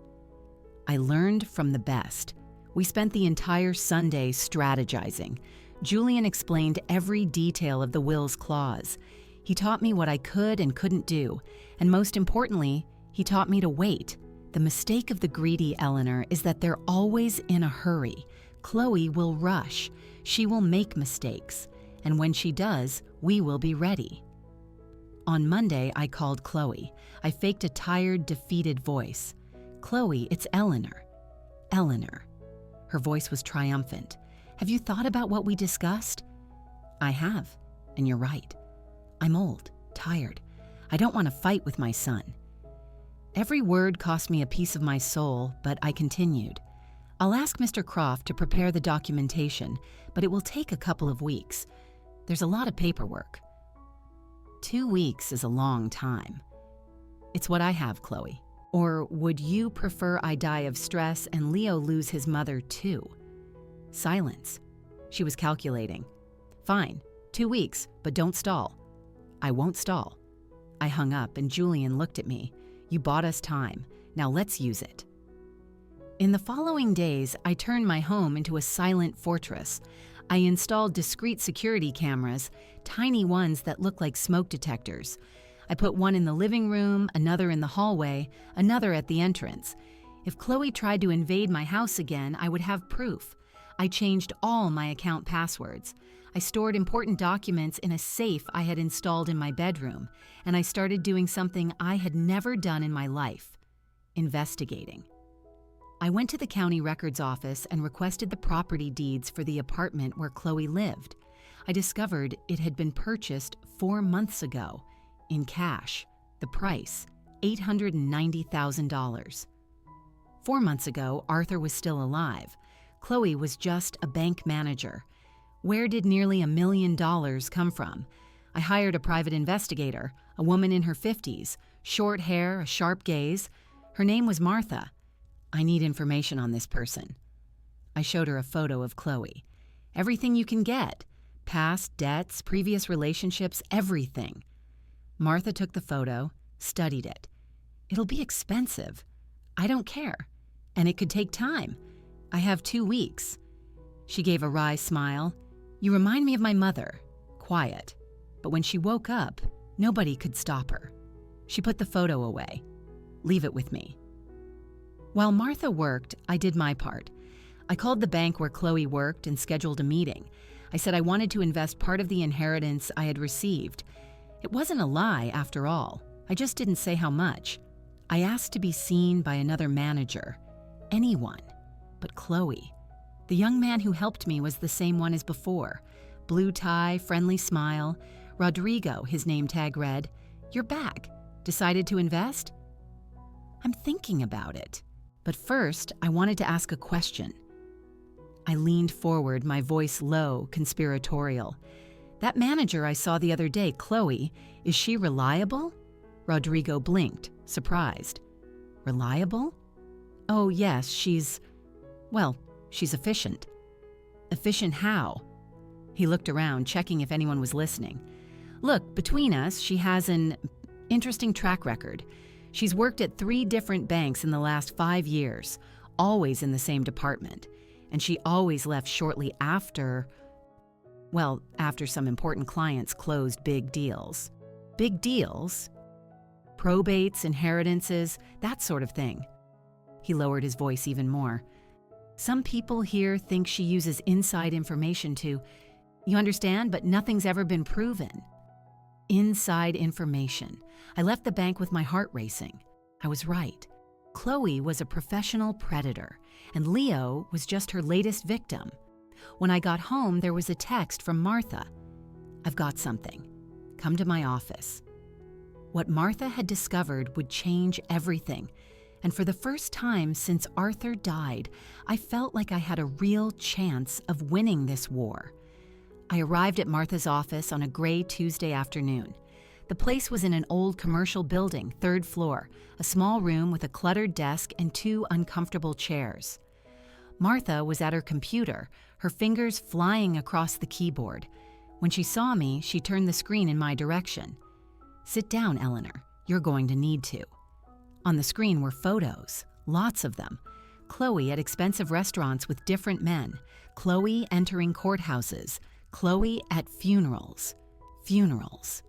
I learned from the best. We spent the entire Sunday strategizing. Julian explained every detail of the will's clause. He taught me what I could and couldn't do, and most importantly, he taught me to wait. The mistake of the greedy, Eleanor, is that they're always in a hurry. Chloe will rush. She will make mistakes, and when she does, we will be ready. On Monday, I called Chloe. I faked a tired, defeated voice. "Chloe, it's Eleanor." "Eleanor." Her voice was triumphant. "Have you thought about what we discussed?" "I have, and you're right. I'm old, tired. I don't want to fight with my son." Every word cost me a piece of my soul, but I continued. "I'll ask Mr. Croft to prepare the documentation, but it will take a couple of weeks. There's a lot of paperwork." 2 weeks is a long time. "It's what I have, Chloe. Or would you prefer I die of stress and Leo lose his mother too?" Silence. She was calculating. "Fine, 2 weeks, but don't stall." "I won't stall." I hung up and Julian looked at me. "You bought us time. Now let's use it." In the following days, I turned my home into a silent fortress. I installed discreet security cameras, tiny ones that look like smoke detectors. I put one in the living room, another in the hallway, another at the entrance. If Chloe tried to invade my house again, I would have proof. I changed all my account passwords. I stored important documents in a safe I had installed in my bedroom, and I started doing something I had never done in my life: investigating. I went to the county records office and requested the property deeds for the apartment where Chloe lived. I discovered it had been purchased 4 months ago, in cash. The price, $890,000. 4 months ago, Arthur was still alive. Chloe was just a bank manager. Where did nearly $1 million come from? I hired a private investigator, a woman in her 50s, short hair, a sharp gaze. Her name was Martha. "I need information on this person." I showed her a photo of Chloe. "Everything you can get. Past debts, previous relationships, everything." Martha took the photo, studied it. "It'll be expensive." "I don't care. And it could take time. I have 2 weeks." She gave a wry smile. "You remind me of my mother. Quiet. But when she woke up, nobody could stop her." She put the photo away. "Leave it with me." While Martha worked, I did my part. I called the bank where Chloe worked and scheduled a meeting. I said I wanted to invest part of the inheritance I had received. It wasn't a lie, after all. I just didn't say how much. I asked to be seen by another manager. Anyone. But Chloe. The young man who helped me was the same one as before. Blue tie, friendly smile. Rodrigo, his name tag read. "You're back. Decided to invest?" "I'm thinking about it. But first, I wanted to ask a question." I leaned forward, my voice low, conspiratorial. "That manager I saw the other day, Chloe, is she reliable?" Rodrigo blinked, surprised. "Reliable?" "Oh, yes, she's efficient." "Efficient how?" He looked around, checking if anyone was listening. "Look, between us, she has an interesting track record. She's worked at 3 different banks in the last 5 years, always in the same department. And she always left shortly after some important clients closed big deals." "Big deals?" "Probates, inheritances, that sort of thing." He lowered his voice even more. "Some people here think she uses inside information to, you understand, but nothing's ever been proven." Inside information. I left the bank with my heart racing. I was right. Chloe was a professional predator, and Leo was just her latest victim. When I got home, there was a text from Martha. "I've got something. Come to my office." What Martha had discovered would change everything, and for the first time since Arthur died, I felt like I had a real chance of winning this war. I arrived at Martha's office on a gray Tuesday afternoon. The place was in an old commercial building, 3rd floor, a small room with a cluttered desk and 2 uncomfortable chairs. Martha was at her computer, her fingers flying across the keyboard. When she saw me, she turned the screen in my direction. "Sit down, Eleanor. You're going to need to." On the screen were photos, lots of them. Chloe at expensive restaurants with different men, Chloe entering courthouses, Chloe at funerals. Funerals.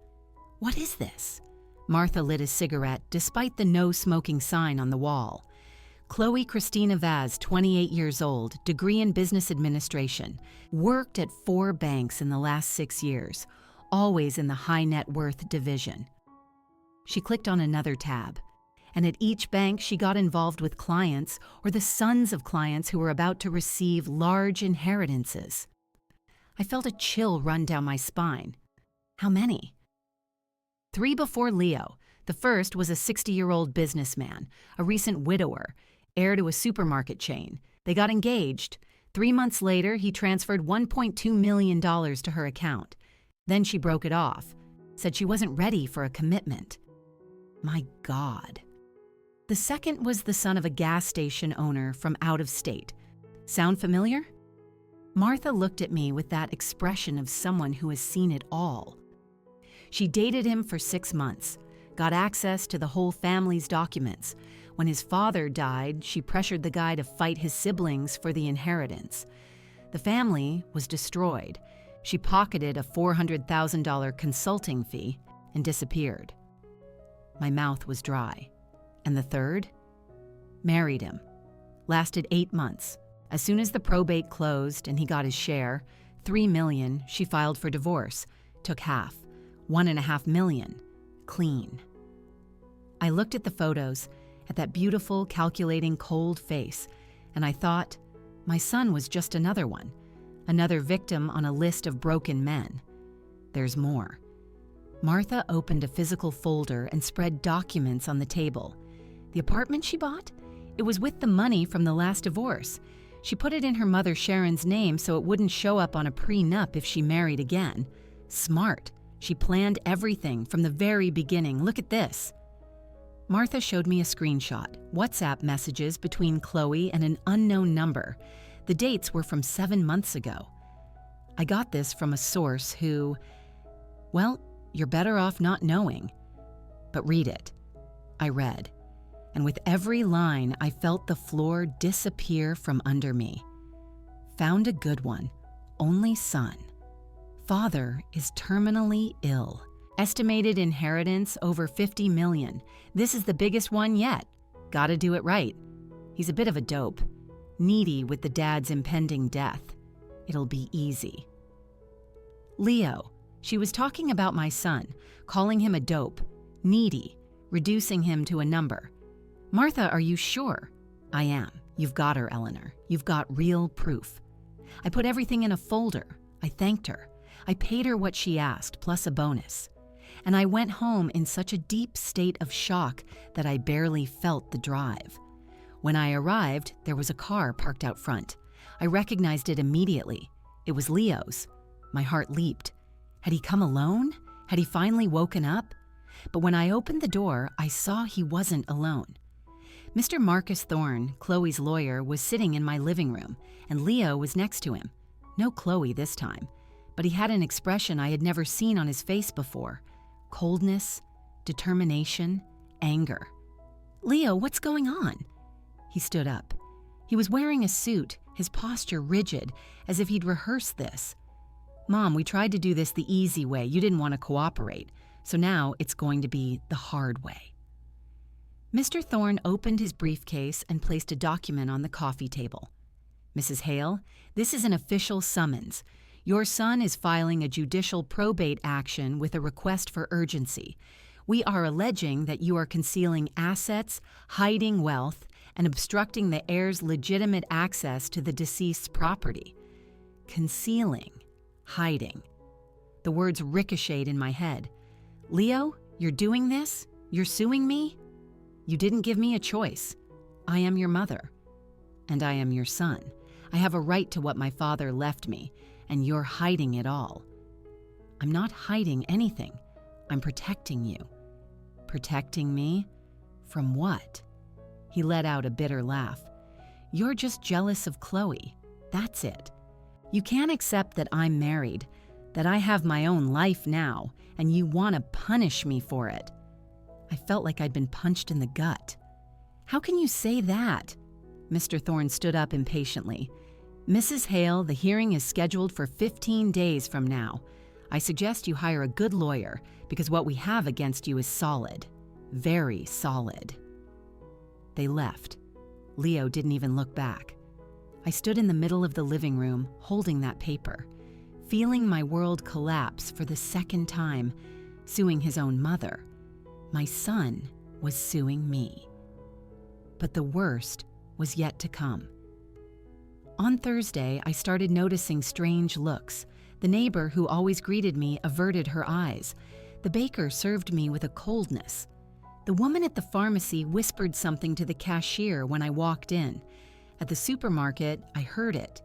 What is this? Martha lit a cigarette despite the no smoking sign on the wall. Chloe Christina Vaz, 28 years old, degree in business administration, worked at 4 banks in the last 6 years, always in the high net worth division. She clicked on another tab, and at each bank she got involved with clients or the sons of clients who were about to receive large inheritances. I felt a chill run down my spine. How many? 3 before Leo. The first was a 60-year-old businessman, a recent widower, heir to a supermarket chain. They got engaged. 3 months later, he transferred $1.2 million to her account. Then she broke it off, said she wasn't ready for a commitment. My God. The second was the son of a gas station owner from out of state. Sound familiar? Martha looked at me with that expression of someone who has seen it all. She dated him for 6 months, got access to the whole family's documents. When his father died, she pressured the guy to fight his siblings for the inheritance. The family was destroyed. She pocketed a $400,000 consulting fee and disappeared. My mouth was dry. And the third? Married him. Lasted 8 months. As soon as the probate closed and he got his share, $3 million, she filed for divorce. Took half. $1.5 million. Clean. I looked at the photos, at that beautiful, calculating, cold face, and I thought, my son was just another one, another victim on a list of broken men. There's more. Martha opened a physical folder and spread documents on the table. The apartment she bought? It was with the money from the last divorce. She put it in her mother Sharon's name so it wouldn't show up on a prenup if she married again. Smart. She planned everything from the very beginning. Look at this. Martha showed me a screenshot, WhatsApp messages between Chloe and an unknown number. The dates were from 7 months ago. I got this from a source who, well, you're better off not knowing. But read it. I read, and with every line, I felt the floor disappear from under me. Found a good one. Only son. Father is terminally ill. Estimated inheritance over $50 million. This is the biggest one yet. Gotta do it right. He's a bit of a dope. Needy with the dad's impending death. It'll be easy. Leo. She was talking about my son, calling him a dope. Needy. Reducing him to a number. Martha, are you sure? I am. You've got her, Eleanor. You've got real proof. I put everything in a folder. I thanked her. I paid her what she asked, plus a bonus. And I went home in such a deep state of shock that I barely felt the drive. When I arrived, there was a car parked out front. I recognized it immediately. It was Leo's. My heart leaped. Had he come alone? Had he finally woken up? But when I opened the door, I saw he wasn't alone. Mr. Marcus Thorne, Chloe's lawyer, was sitting in my living room, and Leo was next to him. No Chloe this time, but he had an expression I had never seen on his face before. Coldness, determination, anger. Leo, what's going on? He stood up. He was wearing a suit, his posture rigid, as if he'd rehearsed this. Mom, we tried to do this the easy way. You didn't want to cooperate, so now it's going to be the hard way. Mr. Thorne opened his briefcase and placed a document on the coffee table. Mrs. Hale, this is an official summons. Your son is filing a judicial probate action with a request for urgency. We are alleging that you are concealing assets, hiding wealth, and obstructing the heir's legitimate access to the deceased's property. Concealing, hiding. The words ricocheted in my head. Leo, you're doing this? You're suing me? You didn't give me a choice. I am your mother. And I am your son. I have a right to what my father left me, and you're hiding it all. I'm not hiding anything. I'm protecting you. Protecting me? From what? He let out a bitter laugh. You're just jealous of Chloe. That's it. You can't accept that I'm married, that I have my own life now, and you want to punish me for it. I felt like I'd been punched in the gut. How can you say that? Mr. Thorne stood up impatiently. "Mrs. Hale, the hearing is scheduled for 15 days from now. I suggest you hire a good lawyer because what we have against you is solid. Very solid." They left. Leo didn't even look back. I stood in the middle of the living room, holding that paper, feeling my world collapse for the second time, suing his own mother. My son was suing me. But the worst was yet to come. On Thursday, I started noticing strange looks. The neighbor who always greeted me averted her eyes. The baker served me with a coldness. The woman at the pharmacy whispered something to the cashier when I walked in. At the supermarket, I heard it.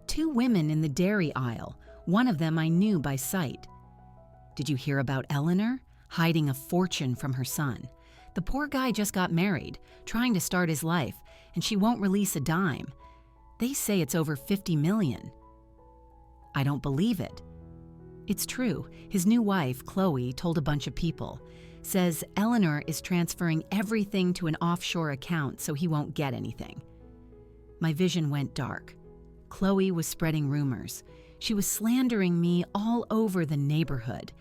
2 women in the dairy aisle. One of them I knew by sight. "Did you hear about Eleanor? Hiding a fortune from her son. The poor guy just got married, trying to start his life, and she won't release a dime. They say it's over 50 million. I don't believe it. It's true. His new wife, Chloe, told a bunch of people. Says Eleanor is transferring everything to an offshore account so he won't get anything. My vision went dark. Chloe was spreading rumors. She was slandering me all over the neighborhood.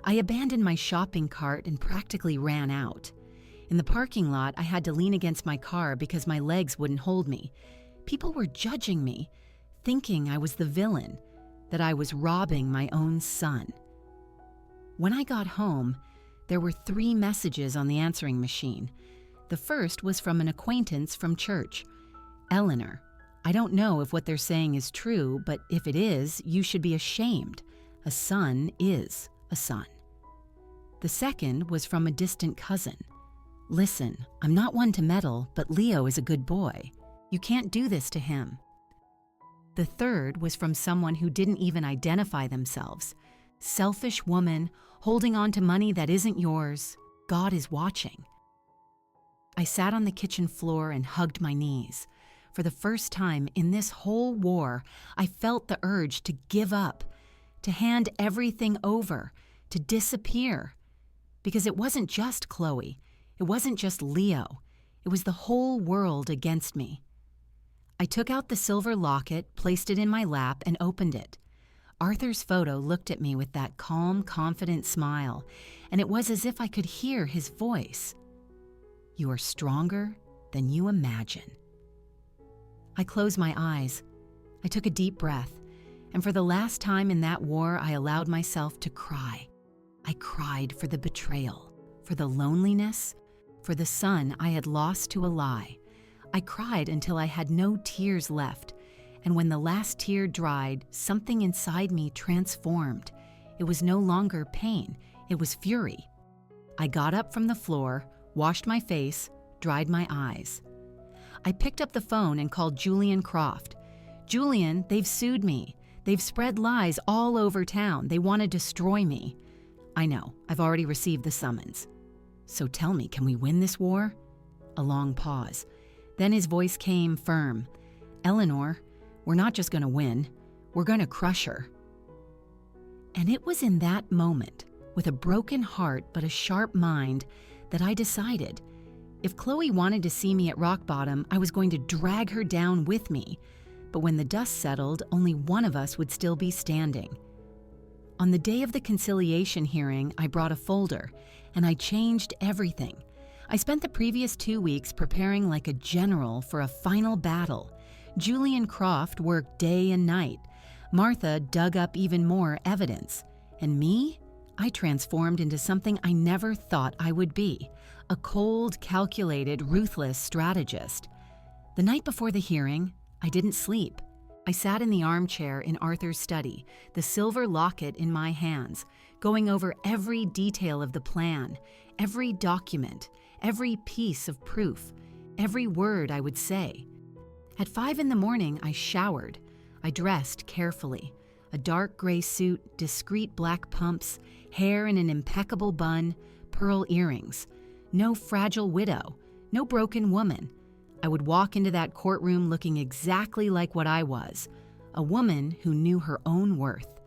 I abandoned my shopping cart and practically ran out. In the parking lot, I had to lean against my car because my legs wouldn't hold me. People were judging me, thinking I was the villain, that I was robbing my own son. When I got home, there were 3 messages on the answering machine. The first was from an acquaintance from church. "Eleanor, I don't know if what they're saying is true, but if it is, you should be ashamed. A son is a son." The second was from a distant cousin. "Listen, I'm not one to meddle, but Leo is a good boy. You can't do this to him." The third was from someone who didn't even identify themselves. "Selfish woman, holding on to money that isn't yours. God is watching." I sat on the kitchen floor and hugged my knees. For the first time in this whole war, I felt the urge to give up, to hand everything over, to disappear. Because it wasn't just Chloe. It wasn't just Leo. It was the whole world against me. I took out the silver locket, placed it in my lap, and opened it. Arthur's photo looked at me with that calm, confident smile, and it was as if I could hear his voice. "You are stronger than you imagine." I closed my eyes. I took a deep breath, and for the last time in that war, I allowed myself to cry. I cried for the betrayal, for the loneliness, for the son I had lost to a lie. I cried until I had no tears left, and when the last tear dried, something inside me transformed. It was no longer pain, it was fury. I got up from the floor, washed my face, dried my eyes. I picked up the phone and called Julian Croft. "Julian, they've sued me. They've spread lies all over town. They want to destroy me." "I know, I've already received the summons." "So tell me, can we win this war?" A long pause. Then his voice came firm. "Eleanor, we're not just going to win, we're going to crush her." And it was in that moment, with a broken heart but a sharp mind, that I decided, if Chloe wanted to see me at rock bottom, I was going to drag her down with me. But when the dust settled, only one of us would still be standing. On the day of the conciliation hearing, I brought a folder, and I changed everything. I spent the previous 2 weeks preparing like a general for a final battle. Julian Croft worked day and night. Martha dug up even more evidence. And me? I transformed into something I never thought I would be. A cold, calculated, ruthless strategist. The night before the hearing, I didn't sleep. I sat in the armchair in Arthur's study, the silver locket in my hands, going over every detail of the plan, every document, every piece of proof, every word I would say. At 5 a.m, I showered. I dressed carefully. A dark gray suit, discreet black pumps, hair in an impeccable bun, pearl earrings. No fragile widow, no broken woman. I would walk into that courtroom looking exactly like what I was, a woman who knew her own worth.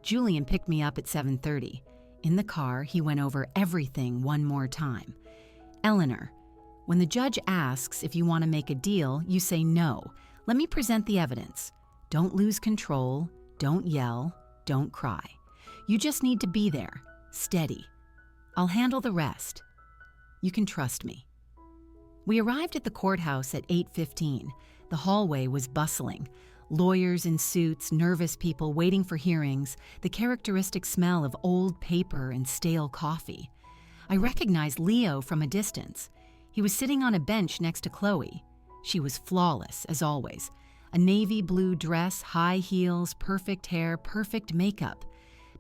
Julian picked me up at 7:30. In the car, he went over everything one more time. "Eleanor, When the judge asks if you want to make a deal, you say no. Let me present the evidence. Don't lose control, don't yell, don't cry. You just need to be there, steady. I'll handle the rest. You can trust me. We arrived at the courthouse at 8:15. The hallway was bustling. Lawyers in suits, nervous people waiting for hearings, the characteristic smell of old paper and stale coffee. I recognized Leo from a distance. He was sitting on a bench next to Chloe. She was flawless, as always. A navy blue dress, high heels, perfect hair, perfect makeup.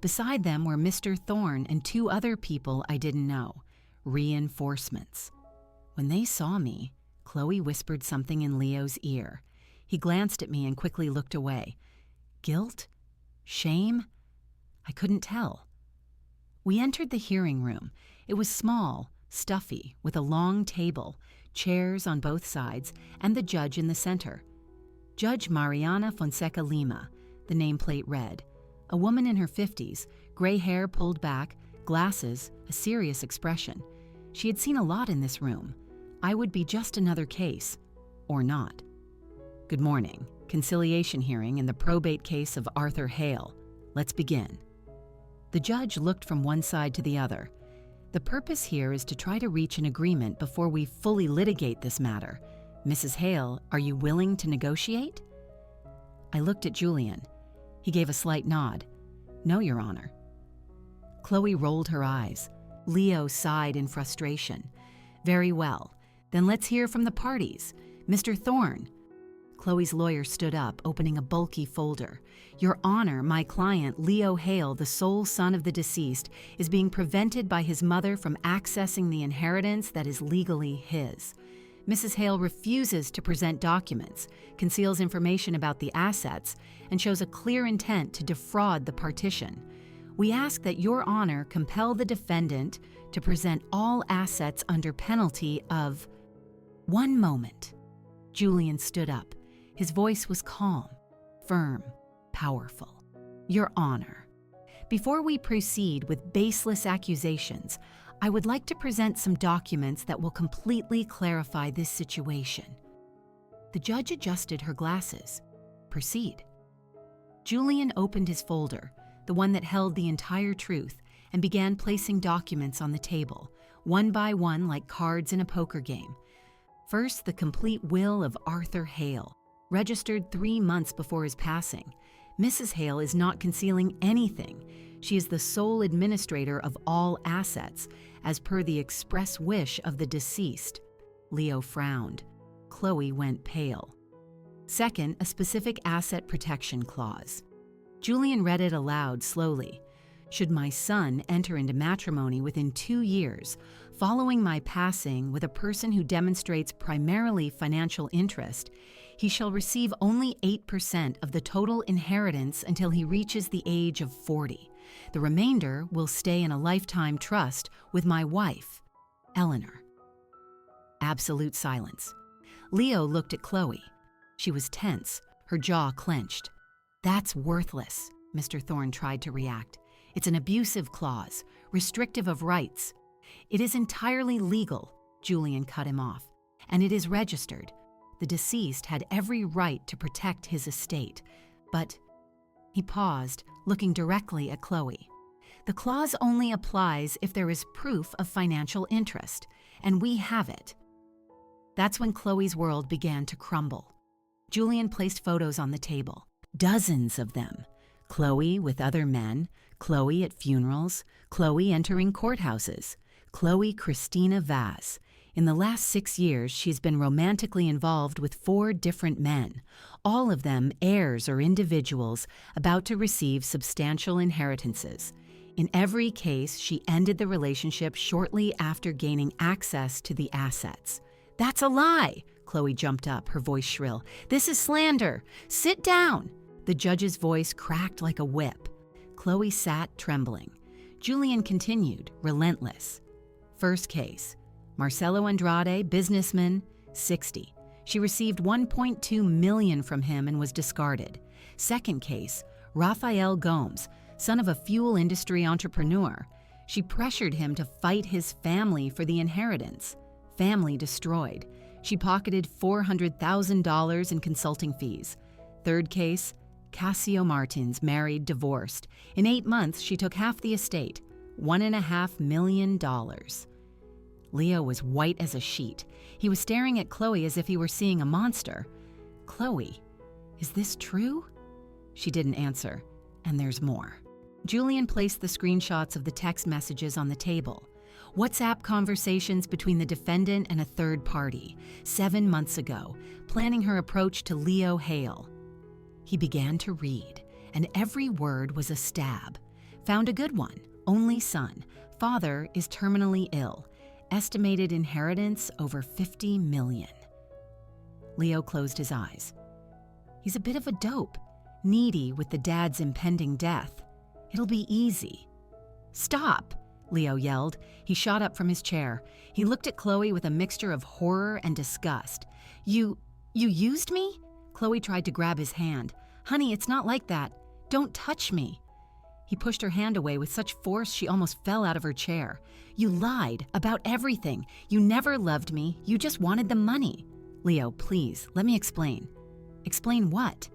Beside them were Mr. Thorne and two other people I didn't know. Reinforcements. When they saw me, Chloe whispered something in Leo's ear. He glanced at me and quickly looked away. Guilt? Shame? I couldn't tell. We entered the hearing room. It was small, stuffy, with a long table, chairs on both sides, and the judge in the center. Judge Mariana Fonseca Lima, the nameplate read. A woman in her 50s, gray hair pulled back, glasses, a serious expression. She had seen a lot in this room. I would be just another case, or not. Good morning. Conciliation hearing in the probate case of Arthur Hale. Let's begin. The judge looked from one side to the other. The purpose here is to try to reach an agreement before we fully litigate this matter. Mrs. Hale, are you willing to negotiate? I looked at Julian. He gave a slight nod. No, Your Honor. Chloe rolled her eyes. Leo sighed in frustration. Very well. Then let's hear from the parties. Mr. Thorne. Chloe's lawyer stood up, opening a bulky folder. Your Honor, my client, Leo Hale, the sole son of the deceased, is being prevented by his mother from accessing the inheritance that is legally his. Mrs. Hale refuses to present documents, conceals information about the assets, and shows a clear intent to defraud the partition. We ask that Your Honor compel the defendant to present all assets under penalty of... One moment. Julian stood up. His voice was calm, firm, powerful. Your Honor, before we proceed with baseless accusations, I would like to present some documents that will completely clarify this situation. The judge adjusted her glasses. Proceed. Julian opened his folder, the one that held the entire truth, and began placing documents on the table, one by one like cards in a poker game. First, the complete will of Arthur Hale, registered 3 months before his passing. Mrs. Hale is not concealing anything. She is the sole administrator of all assets, as per the express wish of the deceased. Leo frowned. Chloe went pale. Second, a specific asset protection clause. Julian read it aloud slowly. Should my son enter into matrimony within 2 years, following my passing with a person who demonstrates primarily financial interest, he shall receive only 8% of the total inheritance until he reaches the age of 40. The remainder will stay in a lifetime trust with my wife, Eleanor. Absolute silence. Leo looked at Chloe. She was tense, her jaw clenched. That's worthless, Mr. Thorne tried to react. It's an abusive clause, restrictive of rights. It is entirely legal, Julian cut him off, and it is registered. The deceased had every right to protect his estate, but... He paused, looking directly at Chloe. The clause only applies if there is proof of financial interest, and we have it. That's when Chloe's world began to crumble. Julian placed photos on the table, dozens of them. Chloe with other men, Chloe at funerals, Chloe entering courthouses, Chloe Christina Vaz. In the last 6 years, she's been romantically involved with 4 different men, all of them heirs or individuals about to receive substantial inheritances. In every case, she ended the relationship shortly after gaining access to the assets. That's a lie! Chloe jumped up, her voice shrill. This is slander! Sit down! The judge's voice cracked like a whip. Chloe sat, trembling. Julian continued, relentless. First case. Marcelo Andrade, businessman, 60. She received $1.2 million from him and was discarded. Second case. Rafael Gomes, son of a fuel industry entrepreneur. She pressured him to fight his family for the inheritance. family destroyed. She pocketed $400,000 in consulting fees. Third case, Cassio Martins, married, divorced. In 8 months, she took half the estate, $1.5 million. Leo was white as a sheet. He was staring at Chloe as if he were seeing a monster. Chloe, is this true? She didn't answer, and there's more. Julian placed the screenshots of the text messages on the table. WhatsApp conversations between the defendant and a third party, 7 months ago, planning her approach to Leo Hale. He began to read, and every word was a stab. Found a good one. Only son. Father is terminally ill. Estimated inheritance over $50 million. Leo closed his eyes. He's a bit of a dope, needy with the dad's impending death. It'll be easy. Stop, Leo yelled. He shot up from his chair. He looked at Chloe with a mixture of horror and disgust. You used me? Chloe tried to grab his hand. Honey, it's not like that. Don't touch me. He pushed her hand away with such force she almost fell out of her chair. You lied about everything. You never loved me. You just wanted the money. Leo, please, let me explain. Explain what?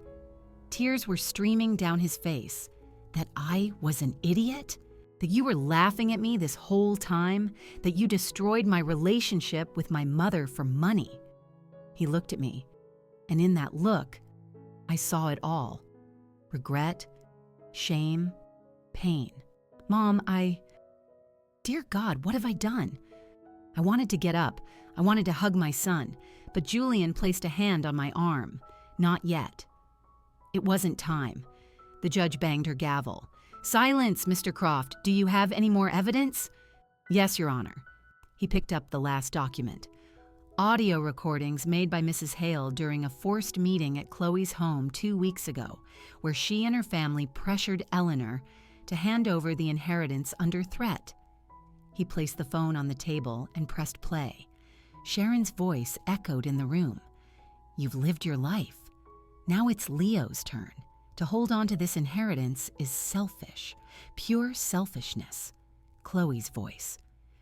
Tears were streaming down his face. That I was an idiot? That you were laughing at me this whole time? That you destroyed my relationship with my mother for money? He looked at me, and in that look, I saw it all. Regret, shame, pain. Mom, Dear God, what have I done? I wanted to get up. I wanted to hug my son, but Julian placed a hand on my arm. Not yet. It wasn't time. The judge banged her gavel. Silence, Mr. Croft. Do you have any more evidence? Yes, Your Honor. He picked up the last document. Audio recordings made by Mrs. Hale during a forced meeting at Chloe's home 2 weeks ago, where she and her family pressured Eleanor to hand over the inheritance under threat. He placed the phone on the table and pressed play. Sharon's voice echoed in the room. You've lived your life. Now it's Leo's turn. To hold on to this inheritance is selfish, pure selfishness. Chloe's voice.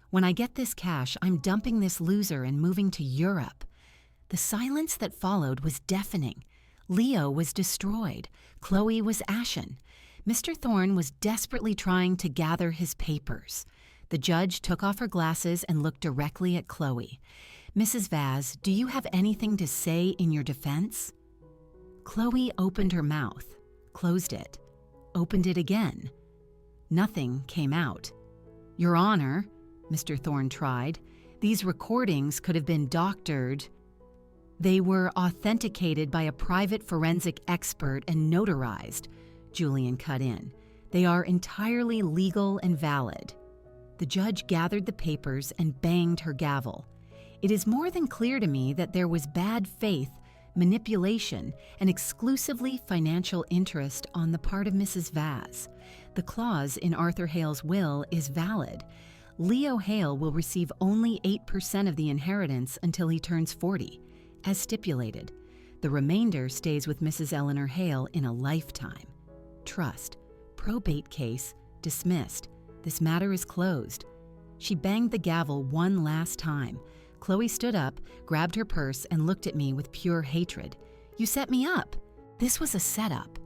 When I get this cash, I'm dumping this loser and moving to Europe. The silence that followed was deafening. Leo was destroyed. Chloe was ashen. Mr. Thorne was desperately trying to gather his papers. The judge took off her glasses and looked directly at Chloe. Mrs. Vaz, do you have anything to say in your defense? Chloe opened her mouth, closed it, opened it again. Nothing came out. Your Honor, Mr. Thorne tried, these recordings could have been doctored. They were authenticated by a private forensic expert and notarized, Julian cut in. They are entirely legal and valid. The judge gathered the papers and banged her gavel. It is more than clear to me that there was bad faith, manipulation, and exclusively financial interest on the part of Mrs. Vaz. The clause in Arthur Hale's will is valid. Leo Hale will receive only 8% of the inheritance until he turns 40, as stipulated. The remainder stays with Mrs. Eleanor Hale in a lifetime. Trust. Probate case dismissed. This matter is closed. She banged the gavel one last time. Chloe stood up, grabbed her purse, and looked at me with pure hatred. You set me up. This was a setup.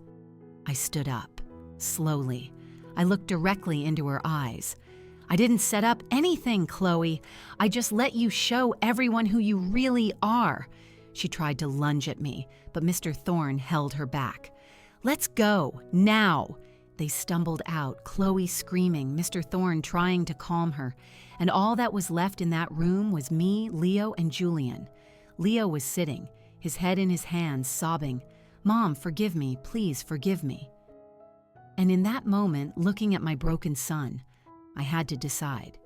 I stood up, slowly. I looked directly into her eyes. I didn't set up anything, Chloe. I just let you show everyone who you really are. She tried to lunge at me, but Mr. Thorne held her back. Let's go, now. They stumbled out, Chloe screaming, Mr. Thorne trying to calm her, and all that was left in that room was me, Leo, and Julian. Leo was sitting, his head in his hands, sobbing, Mom, forgive me, please forgive me. And in that moment, looking at my broken son, I had to decide.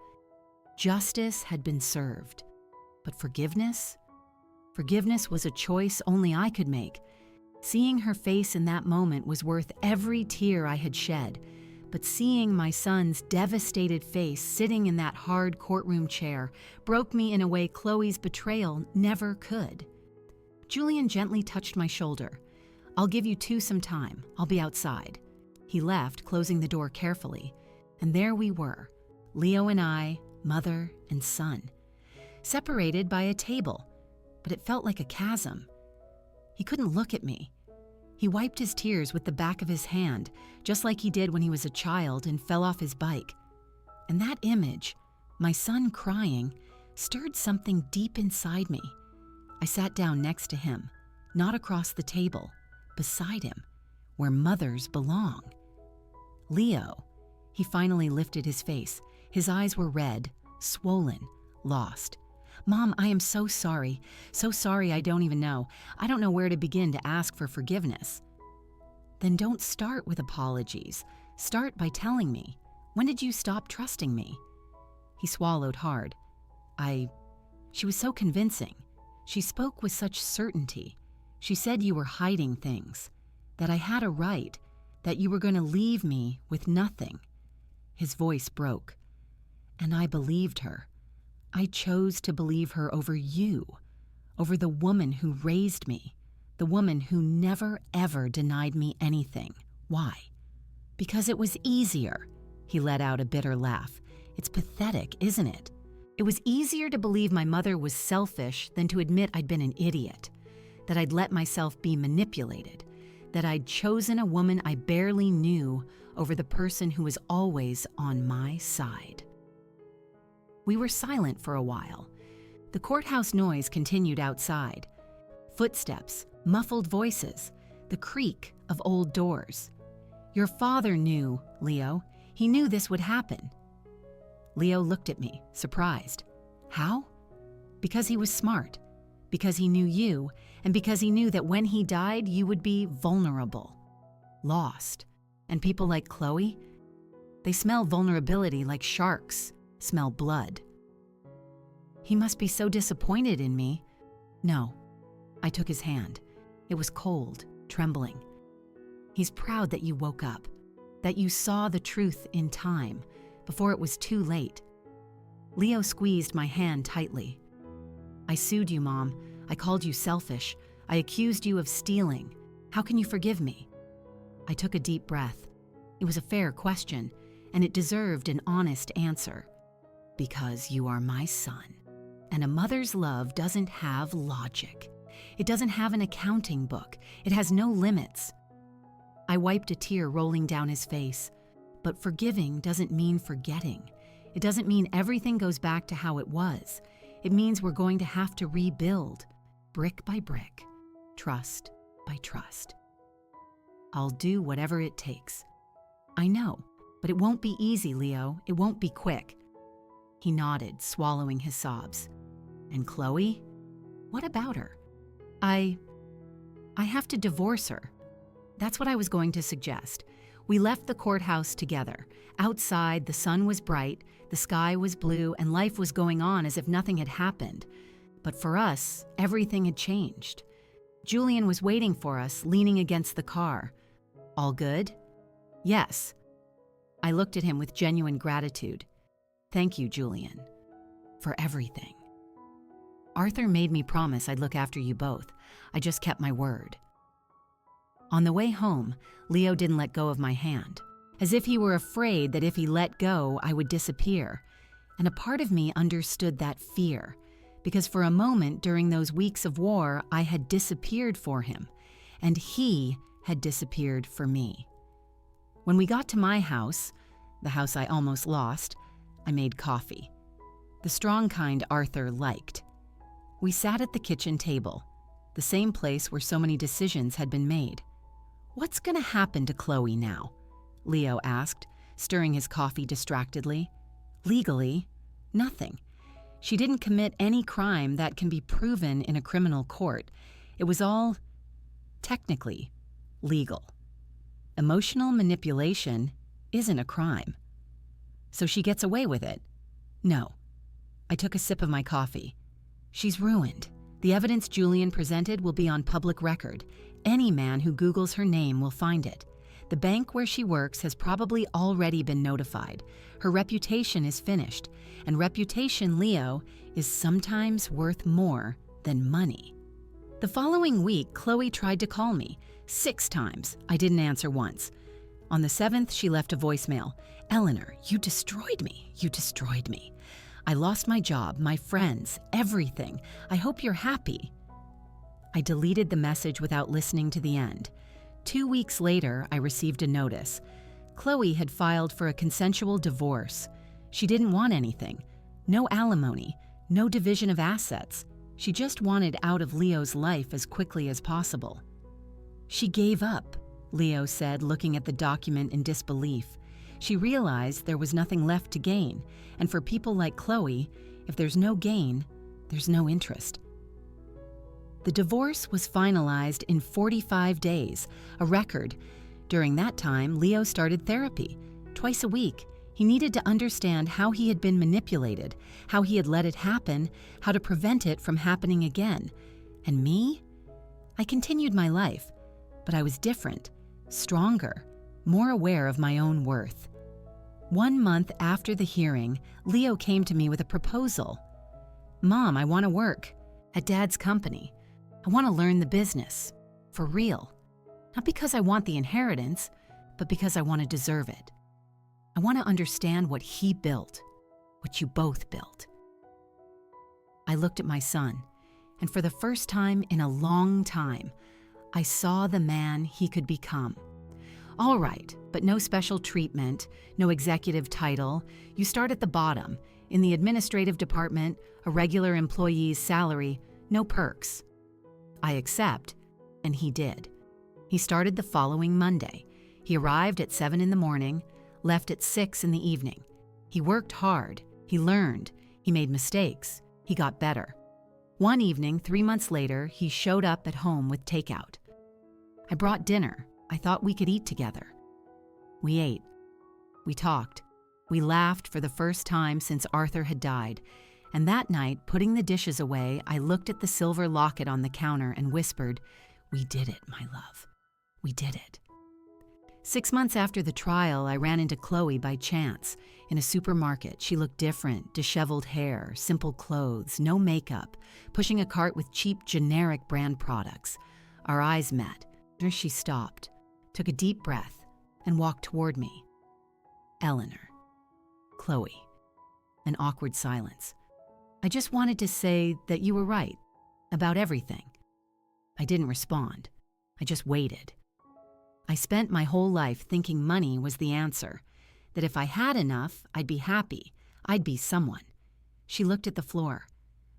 Justice had been served, but forgiveness? Forgiveness was a choice only I could make. Seeing her face in that moment was worth every tear I had shed, but seeing my son's devastated face sitting in that hard courtroom chair broke me in a way Chloe's betrayal never could. Julian gently touched my shoulder. I'll give you two some time. I'll be outside. He left, closing the door carefully, and there we were, Leo and I, mother and son. separated by a table, but it felt like a chasm. He couldn't look at me. He wiped his tears with the back of his hand, just like he did when he was a child and fell off his bike. And that image, my son crying, stirred something deep inside me. I sat down next to him, not across the table, beside him, where mothers belong. Leo, he finally lifted his face. His eyes were red, swollen, lost. Mom, I am so sorry. So sorry I don't even know. I don't know where to begin to ask for forgiveness. Then don't start with apologies. Start by telling me. When did you stop trusting me? He swallowed hard. She was so convincing. She spoke with such certainty. She said you were hiding things, that I had a right, that you were going to leave me with nothing. His voice broke. And I believed her. I chose to believe her over you, over the woman who raised me, the woman who never, ever denied me anything. Why? Because it was easier. He let out a bitter laugh. It's pathetic, isn't it? It was easier to believe my mother was selfish than to admit I'd been an idiot, that I'd let myself be manipulated, that I'd chosen a woman I barely knew over the person who was always on my side. We were silent for a while. The courthouse noise continued outside. Footsteps, muffled voices, the creak of old doors. Your father knew, Leo. He knew this would happen. Leo looked at me, surprised. How? Because he was smart, because he knew you, and because he knew that when he died, you would be vulnerable, lost. And people like Chloe, they smell vulnerability like sharks smell blood. He must be so disappointed in me. No. I took his hand. It was cold, trembling. He's proud that you woke up, that you saw the truth in time, before it was too late. Leo squeezed my hand tightly. I sued you, Mom. I called you selfish. I accused you of stealing. How can you forgive me? I took a deep breath. It was a fair question, and it deserved an honest answer. Because you are my son, and a mother's love doesn't have logic. It doesn't have an accounting book. It has no limits. I wiped a tear rolling down his face. But forgiving doesn't mean forgetting. It doesn't mean everything goes back to how it was. It means we're going to have to rebuild, brick by brick, trust by trust. I'll do whatever it takes. I know, but it won't be easy, Leo. It won't be quick. He nodded, swallowing his sobs. And Chloe? What about her? I have to divorce her. That's what I was going to suggest. We left the courthouse together. Outside, the sun was bright, the sky was blue, and life was going on as if nothing had happened. But for us, everything had changed. Julian was waiting for us, leaning against the car. All good? Yes. I looked at him with genuine gratitude. Thank you, Julian, for everything. Arthur made me promise I'd look after you both. I just kept my word. On the way home, Leo didn't let go of my hand, as if he were afraid that if he let go, I would disappear. And a part of me understood that fear, because for a moment during those weeks of war, I had disappeared for him, and he had disappeared for me. When we got to my house, the house I almost lost, I made coffee. The strong kind Arthur liked. We sat at the kitchen table, the same place where so many decisions had been made. What's going to happen to Chloe now? Leo asked, stirring his coffee distractedly. Legally, nothing. She didn't commit any crime that can be proven in a criminal court. It was all, technically, legal. Emotional manipulation isn't a crime. So she gets away with it? No. I took a sip of my coffee. She's ruined. The evidence Julian presented will be on public record. Any man who Googles her name will find it. The bank where she works has probably already been notified. Her reputation is finished, and reputation, Leo, is sometimes worth more than money. The following week, Chloe tried to call me 6 times. I didn't answer once. On the 7th, she left a voicemail. Eleanor, you destroyed me. You destroyed me. I lost my job, my friends, everything. I hope you're happy." I deleted the message without listening to the end. 2 weeks later, I received a notice. Chloe had filed for a consensual divorce. She didn't want anything. No alimony, no division of assets. She just wanted out of Leo's life as quickly as possible. "She gave up," Leo said, looking at the document in disbelief. She realized there was nothing left to gain, and for people like Chloe, if there's no gain, there's no interest. The divorce was finalized in 45 days, a record. During that time, Leo started therapy. Twice a week, he needed to understand how he had been manipulated, how he had let it happen, how to prevent it from happening again. And me? I continued my life, but I was different, stronger, more aware of my own worth. 1 month after the hearing, Leo came to me with a proposal. "Mom, I want to work at Dad's company. I want to learn the business, for real. Not because I want the inheritance, but because I want to deserve it. I want to understand what he built, what you both built." I looked at my son, and for the first time in a long time, I saw the man he could become. All right, but no special treatment, no executive title. You start at the bottom, in the administrative department, a regular employee's salary, no perks. I accept, and he did. He started the following Monday. He arrived at 7 in the morning, left at 6 in the evening. He worked hard, he learned, he made mistakes, he got better. One evening, 3 months later, he showed up at home with takeout. I brought dinner. I thought we could eat together. We ate. We talked. We laughed for the first time since Arthur had died. And that night, putting the dishes away, I looked at the silver locket on the counter and whispered, "We did it, my love. We did it." 6 months after the trial, I ran into Chloe by chance. In a supermarket, she looked different, disheveled hair, simple clothes, no makeup, pushing a cart with cheap, generic brand products. Our eyes met. There she stopped, took a deep breath, and walked toward me. Eleanor. Chloe. An awkward silence. "I just wanted to say that you were right, about everything." I didn't respond. I just waited. I spent my whole life thinking money was the answer, that if I had enough, I'd be happy, I'd be someone. She looked at the floor.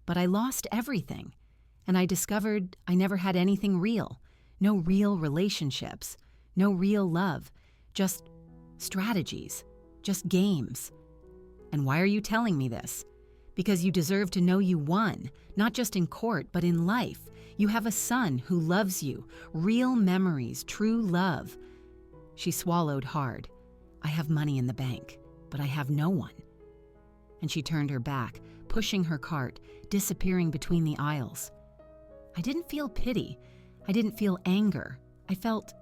But I lost everything, and I discovered I never had anything real, no real relationships, no real love, just strategies, just games. And why are you telling me this? Because you deserve to know you won, not just in court, but in life. You have a son who loves you, real memories, true love. She swallowed hard. I have money in the bank, but I have no one. And she turned her back, pushing her cart, disappearing between the aisles. I didn't feel pity. I didn't feel anger. I felt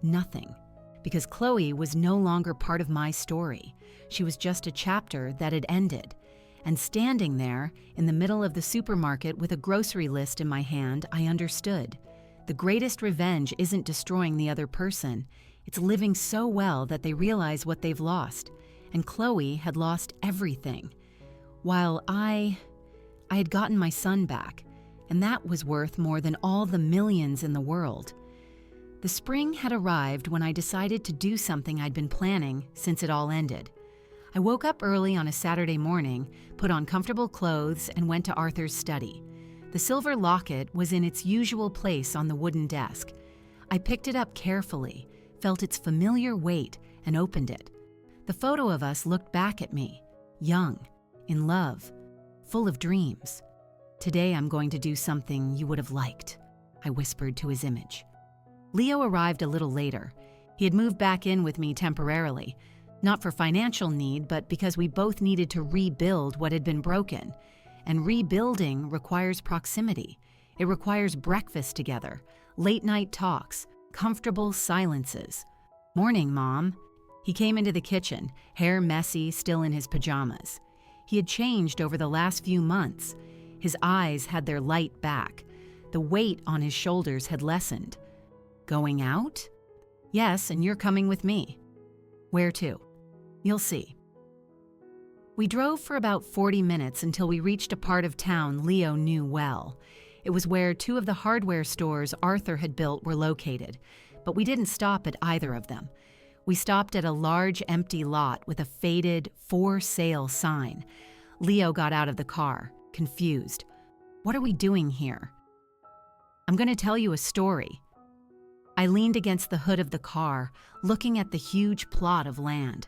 nothing, because Chloe was no longer part of my story. She was just a chapter that had ended. And standing there, in the middle of the supermarket with a grocery list in my hand, I understood. The greatest revenge isn't destroying the other person. It's living so well that they realize what they've lost. And Chloe had lost everything. While I had gotten my son back, and that was worth more than all the millions in the world. The spring had arrived when I decided to do something I'd been planning since it all ended. I woke up early on a Saturday morning, put on comfortable clothes, and went to Arthur's study. The silver locket was in its usual place on the wooden desk. I picked it up carefully, felt its familiar weight, and opened it. The photo of us looked back at me, young, in love, full of dreams. "Today I'm going to do something you would have liked," I whispered to his image. Leo arrived a little later. He had moved back in with me temporarily. Not for financial need, but because we both needed to rebuild what had been broken. And rebuilding requires proximity. It requires breakfast together, late-night talks, comfortable silences. "Morning, Mom." He came into the kitchen, hair messy, still in his pajamas. He had changed over the last few months. His eyes had their light back. The weight on his shoulders had lessened. "Going out?" "Yes, and you're coming with me." "Where to?" "You'll see." We drove for about 40 minutes until we reached a part of town Leo knew well. It was where two of the hardware stores Arthur had built were located, but we didn't stop at either of them. We stopped at a large empty lot with a faded "for sale" sign. Leo got out of the car, confused. "What are we doing here?" "I'm going to tell you a story." I leaned against the hood of the car, looking at the huge plot of land.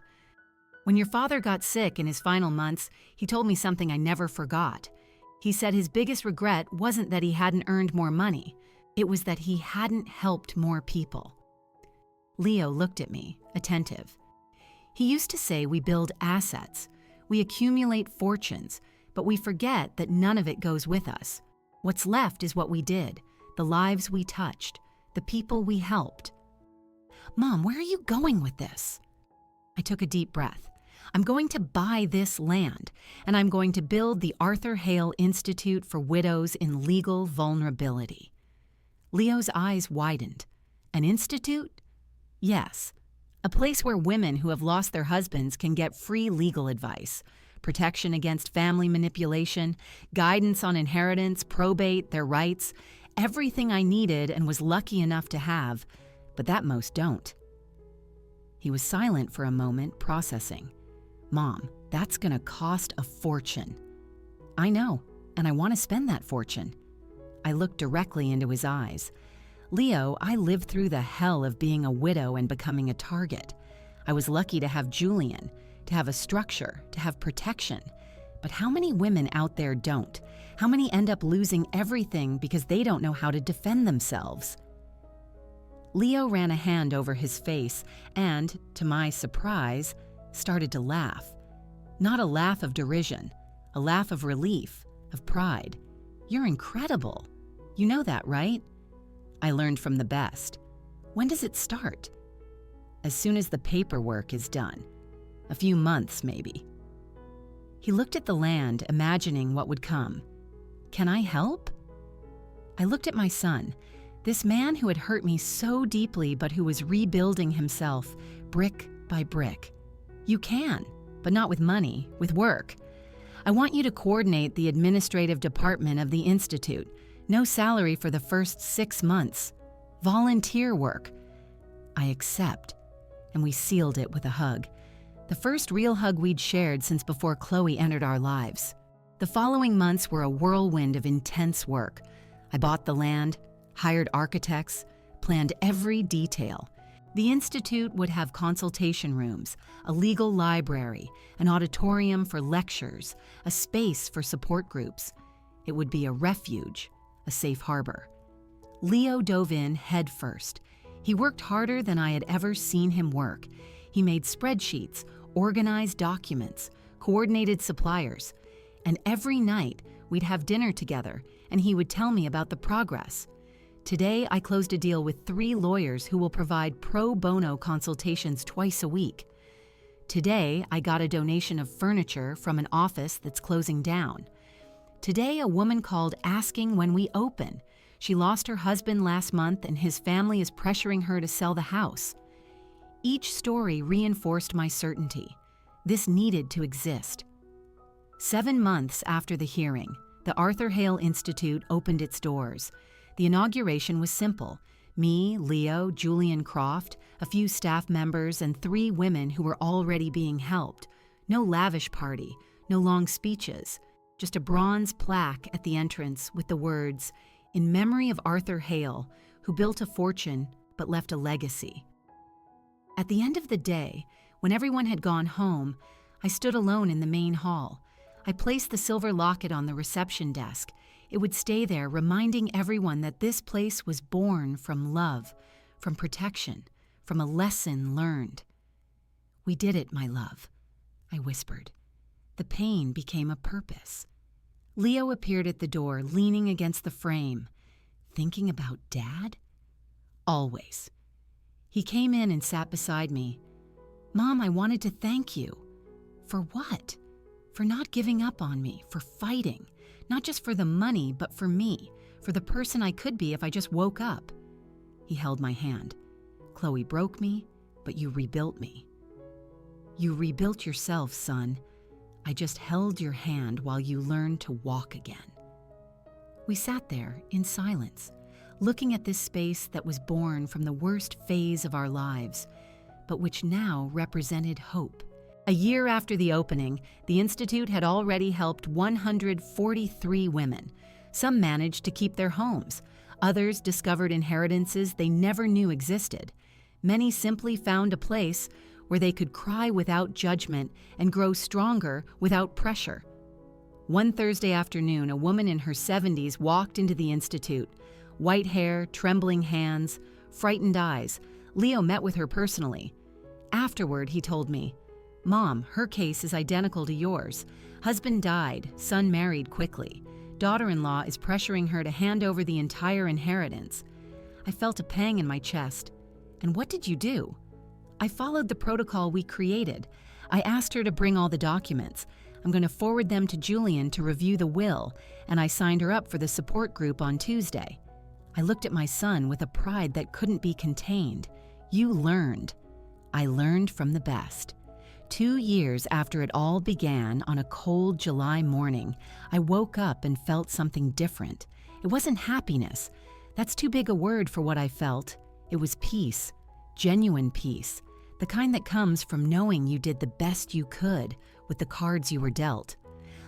"When your father got sick in his final months, he told me something I never forgot. He said his biggest regret wasn't that he hadn't earned more money. It was that he hadn't helped more people." Leo looked at me, attentive. "He used to say we build assets. We accumulate fortunes, but we forget that none of it goes with us. What's left is what we did, the lives we touched, the people we helped." "Mom, where are you going with this?" I took a deep breath. "I'm going to buy this land, and I'm going to build the Arthur Hale Institute for Widows in Legal Vulnerability." Leo's eyes widened. "An institute?" "Yes. A place where women who have lost their husbands can get free legal advice, protection against family manipulation, guidance on inheritance, probate, their rights, everything I needed and was lucky enough to have, but that most don't." He was silent for a moment, processing. "Mom, that's gonna cost a fortune." "I know, and I want to spend that fortune." I looked directly into his eyes. "Leo, I lived through the hell of being a widow and becoming a target. I was lucky to have Julian, to have a structure, to have protection. But how many women out there don't? How many end up losing everything because they don't know how to defend themselves?" Leo ran a hand over his face and, to my surprise, started to laugh. Not a laugh of derision, a laugh of relief, of pride. "You're incredible. You know that, right?" "I learned from the best." "When does it start?" "As soon as the paperwork is done. A few months, maybe." He looked at the land, imagining what would come. "Can I help?" I looked at my son, this man who had hurt me so deeply but who was rebuilding himself, brick by brick. "You can, but not with money, with work. I want you to coordinate the administrative department of the Institute. No salary for the first 6 months. Volunteer work." "I accept." And we sealed it with a hug. The first real hug we'd shared since before Chloe entered our lives. The following months were a whirlwind of intense work. I bought the land, hired architects, planned every detail. The Institute would have consultation rooms, a legal library, an auditorium for lectures, a space for support groups. It would be a refuge, a safe harbor. Leo dove in head first. He worked harder than I had ever seen him work. He made spreadsheets, organized documents, coordinated suppliers. And every night, we'd have dinner together, and he would tell me about the progress. Today, I closed a deal with 3 lawyers who will provide pro bono consultations twice a week. Today, I got a donation of furniture from an office that's closing down. Today, a woman called asking when we open. She lost her husband last month and his family is pressuring her to sell the house. Each story reinforced my certainty. This needed to exist. 7 months after the hearing, the Arthur Hale Institute opened its doors. The inauguration was simple. Me, Leo, Julian Croft, a few staff members, and 3 women who were already being helped. No lavish party, no long speeches, just a bronze plaque at the entrance with the words, "In memory of Arthur Hale, who built a fortune but left a legacy." At the end of the day, when everyone had gone home, I stood alone in the main hall. I placed the silver locket on the reception desk. It would stay there, reminding everyone that this place was born from love, from protection, from a lesson learned. "We did it, my love," I whispered. The pain became a purpose. Leo appeared at the door, leaning against the frame. Thinking about Dad? Always. He came in and sat beside me. "Mom, I wanted to thank you." "For what?" "For not giving up on me, for fighting. Not just for the money, but for me, for the person I could be if I just woke up." He held my hand. "Chloe broke me, but you rebuilt me." "You rebuilt yourself, son." I just held your hand while you learned to walk again." We sat there in silence, looking at this space that was born from the worst phase of our lives, but which now represented hope. A year after the opening, the Institute had already helped 143 women. Some managed to keep their homes. Others discovered inheritances they never knew existed. Many simply found a place where they could cry without judgment and grow stronger without pressure. One Thursday afternoon, a woman in her 70s walked into the Institute. White hair, trembling hands, frightened eyes. Leo met with her personally. Afterward, he told me, "Mom, her case is identical to yours. Husband died, son married quickly. Daughter-in-law is pressuring her to hand over the entire inheritance." I felt a pang in my chest. "And what did you do?" "I followed the protocol we created. I asked her to bring all the documents. I'm going to forward them to Julian to review the will, and I signed her up for the support group on Tuesday." I looked at my son with a pride that couldn't be contained. "You learned." I learned from the best. 2 years after it all began, on a cold July morning, I woke up and felt something different. It wasn't happiness. That's too big a word for what I felt. It was peace, genuine peace, the kind that comes from knowing you did the best you could with the cards you were dealt.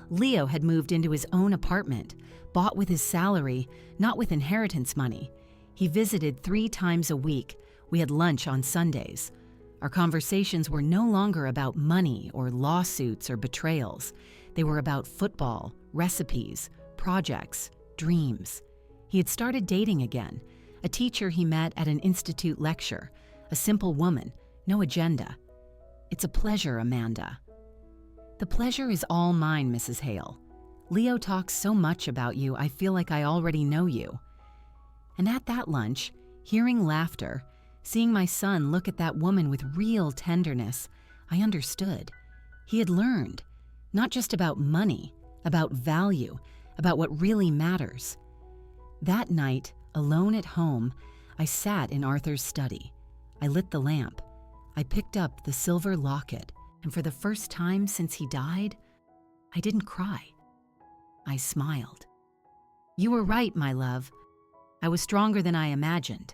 Leo had moved into his own apartment, bought with his salary, not with inheritance money. He visited 3 times a week. We had lunch on Sundays. Our conversations were no longer about money or lawsuits or betrayals. They were about football, recipes, projects, dreams. He had started dating again, a teacher he met at an institute lecture, a simple woman, no agenda. "It's a pleasure, Amanda." "The pleasure is all mine, Mrs. Hale. Leo talks so much about you, I feel like I already know you." And at that lunch, hearing laughter, seeing my son look at that woman with real tenderness, I understood. He had learned, not just about money, about value, about what really matters. That night, alone at home, I sat in Arthur's study. I lit the lamp. I picked up the silver locket, and for the first time since he died, I didn't cry. I smiled. "You were right, my love. I was stronger than I imagined.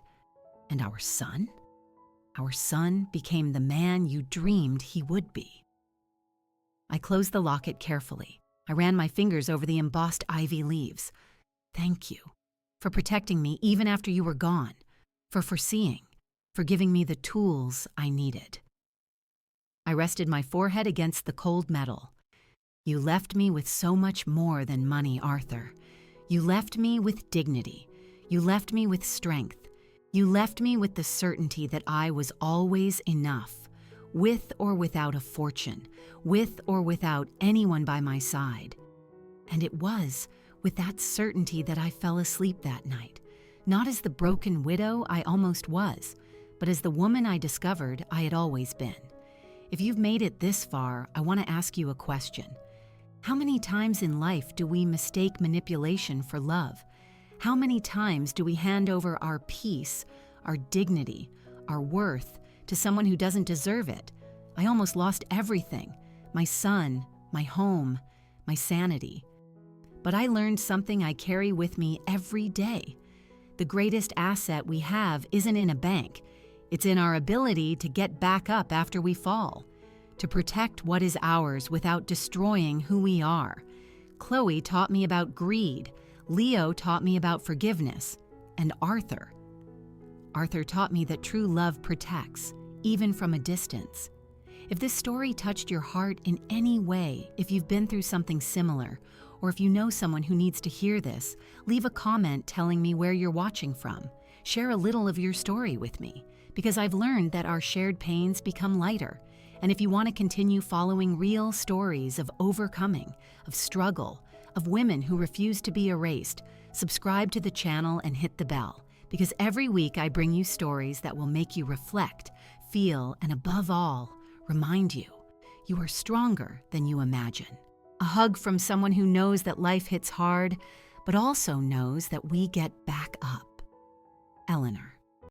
And our son? Our son became the man you dreamed he would be." I closed the locket carefully. I ran my fingers over the embossed ivy leaves. "Thank you for protecting me even after you were gone, for foreseeing, for giving me the tools I needed." I rested my forehead against the cold metal. "You left me with so much more than money, Arthur. You left me with dignity. You left me with strength. You left me with the certainty that I was always enough, with or without a fortune, with or without anyone by my side." And it was with that certainty that I fell asleep that night, not as the broken widow I almost was, but as the woman I discovered I had always been. If you've made it this far, I want to ask you a question. How many times in life do we mistake manipulation for love? How many times do we hand over our peace, our dignity, our worth to someone who doesn't deserve it? I almost lost everything: my son, my home, my sanity. But I learned something I carry with me every day. The greatest asset we have isn't in a bank. It's in our ability to get back up after we fall, to protect what is ours without destroying who we are. Chloe taught me about greed. Leo taught me about forgiveness. And Arthur taught me that true love protects, even from a distance. If this story touched your heart in any way, if you've been through something similar, or if you know someone who needs to hear this, leave a comment telling me where you're watching from. Share a little of your story with me, because I've learned that our shared pains become lighter. And if you want to continue following real stories of overcoming, of struggle, of women who refuse to be erased, subscribe to the channel and hit the bell, because every week I bring you stories that will make you reflect, feel, and above all, remind you are stronger than you imagine. A hug from someone who knows that life hits hard, but also knows that we get back up. Eleanor.